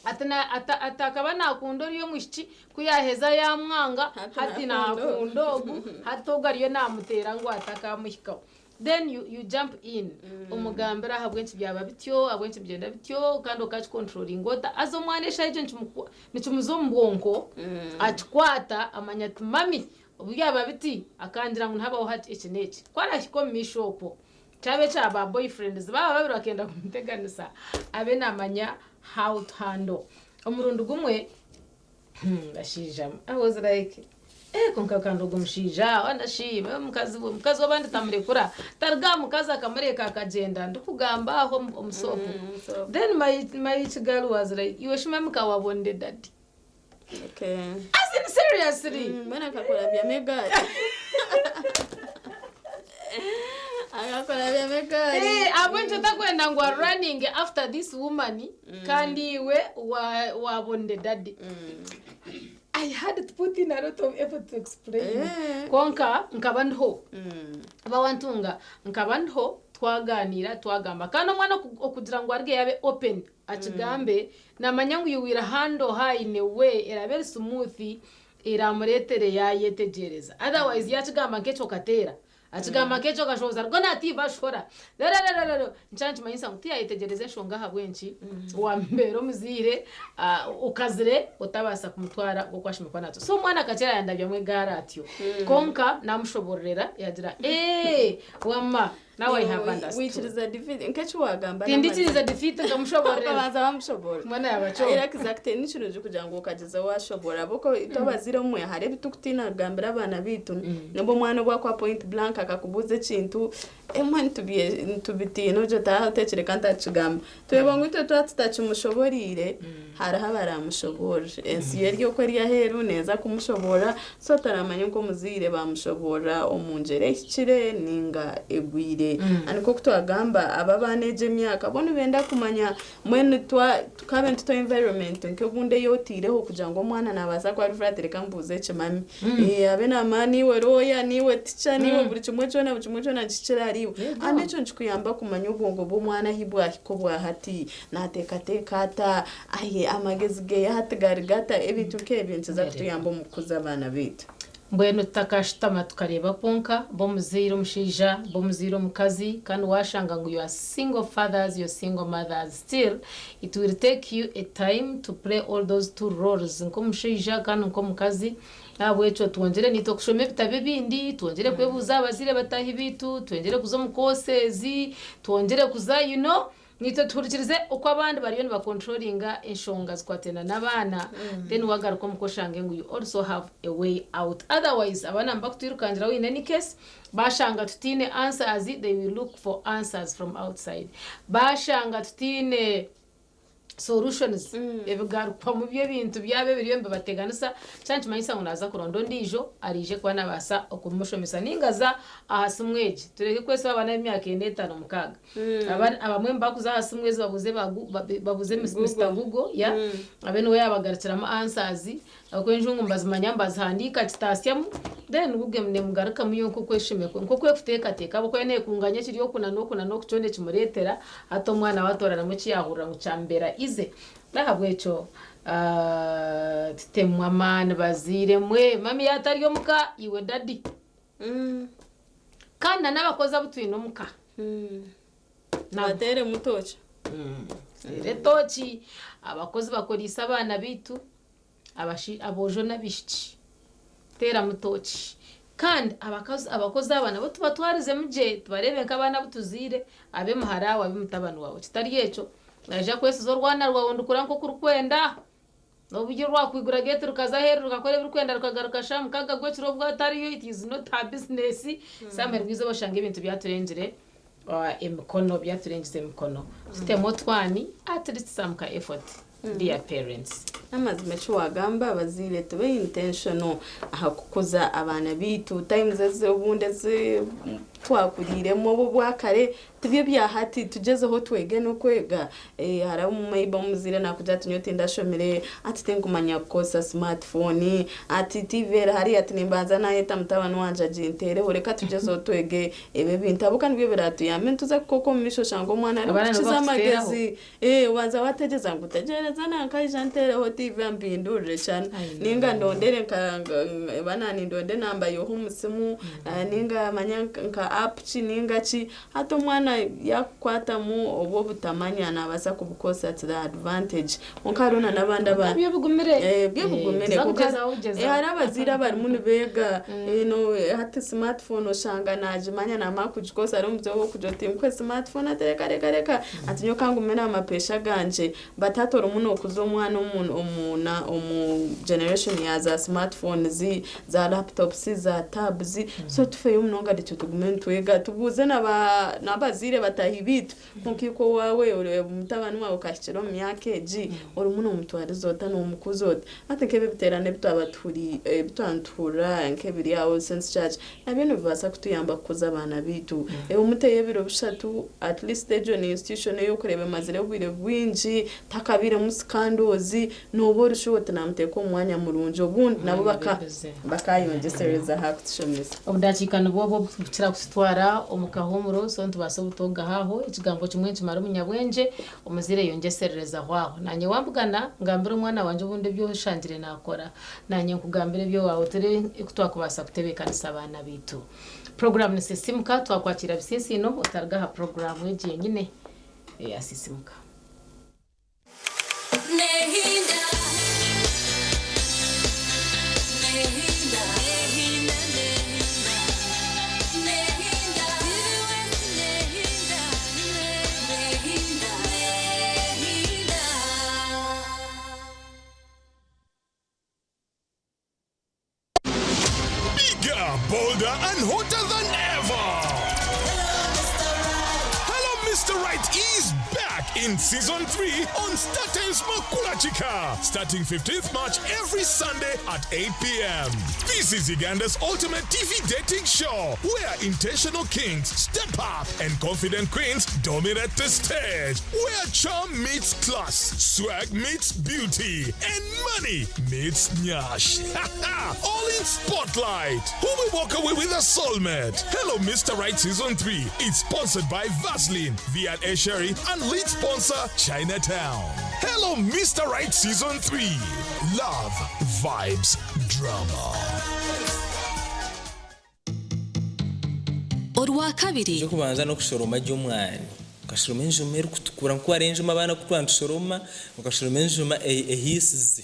atakaba nakundo riyo mushiki kuyaheza ya mwanga hati nakundogu hatogariyo namutera ngo atakamuhika then you jump in umugambira habwenci byaba bityo abwenci byenda bityo kandi okachi controlling ota azo mwanesha ije nicumuzombonko atkwata amanyati mami byaba biti akangira ngo ntabaho hati ikineki kwara hikomishopo chabe chaba boyfriends baba babiri bakenda kumuteganisa abe namanya how to handle umurundo gumwe bashija I was like konka kando gumshija wanashima mukazi wabandi tamurekura targa mukazi akamareka akagenda ndukugamba aho umusofu then my girl was like you shima mukawabonde daddy okay as in seriously mbona kakora bya mega agakora bya mega abonje takwenda ngo running after this woman kandi we wabonde daddy I had to put in a lot of effort to explain konka nkabandho abawantunga nkabandho twaganira twagamba kandi umwana okugira ngo arge yabe open akigambe namanyangu yuwira hando high in a way era very smooth era muretere yayetegereza otherwise yakigamba nkecho katera akigamba nkecho kashoza rgona ati bashora rararararo nchanchi mayisa ngutiya yetegereze shonga habwenci wa mbero muzire ukazire utabasa kumutwara gokwashimikwa nato so mwana kachera yandabya mwe garatyo konka namushoborera yagira wamma now I have understood which is a defeat nkecho wagamba nditiriza defeat ngamushoborera baza bamushobora mwana yabacho era exactly nichiro kugira ngo ukageza washobora boko itobazire mwe hare bitukutina gambira abana bitu nabo mwana bwa kwa point blank akakubuze kintu emwe ntubitiye no jota tekere kanta kigamba twebo ngwite twatutachimushoborire haraha baramushobora ensiye ryo ko riya heru neza kumushobora so taramanye ko muzire bamushobora omunjere kire ninga egwire aniko kutwagamba aba baneje myaka bone benda kumanya mwene tukabe to environment nke bunde yotireho kugira ngo mwana nabaza kwa rifratere kambuze chimami abe na mani we roya niwe ticha niwe buri kimwe cyona gicirariwe anecho nchikuyamba kumanya ubwongo bw'umwana hibwa hikobwa hati natekatekata aye amagezige hatigarigata ebitu kebintu za kutuyamba mukuza abana bitu mbwenu takashitama tukareba konka bomuziro mushija bomuziro mukazi kandi washanga ngo you are single fathers you are single mothers still it will take you a time to play all those two roles nko mushija kandi nko mukazi abwecho tuongere nito kushome bitabe bindi tuongere kwebuza abazire batahi bitu tuongere kuzo mukosezi tuongere kuza nito turikirize uko abandi bariyo ba controllinga inshonga zikwatena nabana then wagaruka mukoshange ngo you also have a way out otherwise abana mbakutirukangira we in any case bashanga tutine answers they will look for answers from outside bashanga tutine solutions ebigaruka mu byo bintu byabe biriyo mbabateganisa cyane mayisa ngo naza kurondo ndijo arije kwa nabasa okumushomisa ningaza ahasumweje tureke kwese abana y'imyaka 5 mukaga abamwe mbakuza ahasumweze babuze Mr. Google ya abene we yabagarukira ama answers ako njungu mbazimanya mbazhandika kitasiyamu then ubwe mne mugaruka mu yonko kweshimeko nko kwefuteka teka abo kwene kunganya kiriyo kuna no kuconde kimuretera hato mwana watorana mu kiyahura mu cyambera ize nahabwecho titemwa man bazire mwe mami yatariyo muka iwe daddy kana nabakoza butwino muka natere mutocha retochi abakozi bakorisa abana bitu abojo nabishiki tera mutochi kandi abakozi abana bo tuba twarize muje tubarebe nk'abana butuzire abe muharawe abe mutabani wawe kitari yeco naje kwese zo rwana rwawe ndukura nko kurukwenda n'ubujye rwakwigura gete rukaza hero rukakora birukwenda rukagaruka shamu kaga gweciro bwa atari yo it is not a business samere bwiza bashanga ibintu byaturengere emikono byaturengize emikono tutemo twani at least some ka effort dear parents amazi mecho wagamba abazire tube intentional aha kukuza abana bitu times z'ubundi twakuriremo bo bwakare tubyo byahati tugezeho twege no kwega hari umumaiba muzire nakuja tunyote ndashomere ati tenkumanya kosa smartphone ati TV hari ati nimbanza naheta mutabana wanje agintere horeka tugezeho twege ebe bintu abuka nibyo biratu yame tuza koko misho shango mwana ari kukiza magezi wanza wategeza ngutegereza nankayija ntere ho TV ambindurire cyane ninga ndondere banani ndonde namba yo humusimu ninga manya nka app chininga chi hato mwana yakwata mu obo butamanya nabaza kubukosa at the advantage onkarona nabanda ba byo bugumire kukaza hari abazira bari munu bega no hati smartphone oshanga najimanya na makujikosa ari mubyo wo kujotim kwe smartphone atereka atinyo kangu mena amapesha ganje batatora muno kuzo mwana umuna generation ya za smartphone za laptops za tabs so tufe umnonga de tugumentwega tubuze nabazire batahibitu nkiko wawe ure mutabani wawe kashiro myake uri muno mutwari zota no mukuzota atekebe biterane bitabaturi bitantura nkebiri yawo sense church nabintu bibasa kutuyamba kuza abana bitu umuteye biro bishatu at least ejo ni institution yo kurebe mazire ubire bwinji takabire musikandozi nobora ushobota namteko umwanya murunjo bundi nabo bakayongesereza hakutushomeza obudakikano bobo bukira kusitwara omukahomuro so ntubasa butoga haho ikigambo kimwe kimara umunyabwenje umuzire yongeserereza hwaho nanye wambugana ngambira umwana wanje ubundi byo shangire nakora nanye kugambira byo wawe tere kutwakubasa kutebekanisa abana bitu program ni Sisimuka twakwakira bisisi no utargaha program yegiye nyine ya Sisimuka Nehinda bolder and hotter than ever. Hello, Mr. Right is back in season 3 on StarTimes Makula Chika, starting 15th March every Sunday at 8 p.m. This is Uganda's ultimate TV dating show, where intentional kings step up and confident queens dominate the stage, where charm meets class, swag meets beauty, and money meets nyash. All in Spotlight. Who will walk away with a soulmate? Hello, Mr. Right Season 3. It's sponsored by Vaseline, Viat Esheri, and lead sponsor Chinatown. Hello, Mr. Right Season 3. Love, vibes, drama. Orwa kabiri. Cyo kubanza no kusoroma ry'umwani. Ukashoroma injuma iri kutukura nko arenjuma abana kutwanda soroma, ukashoroma injuma ehisize.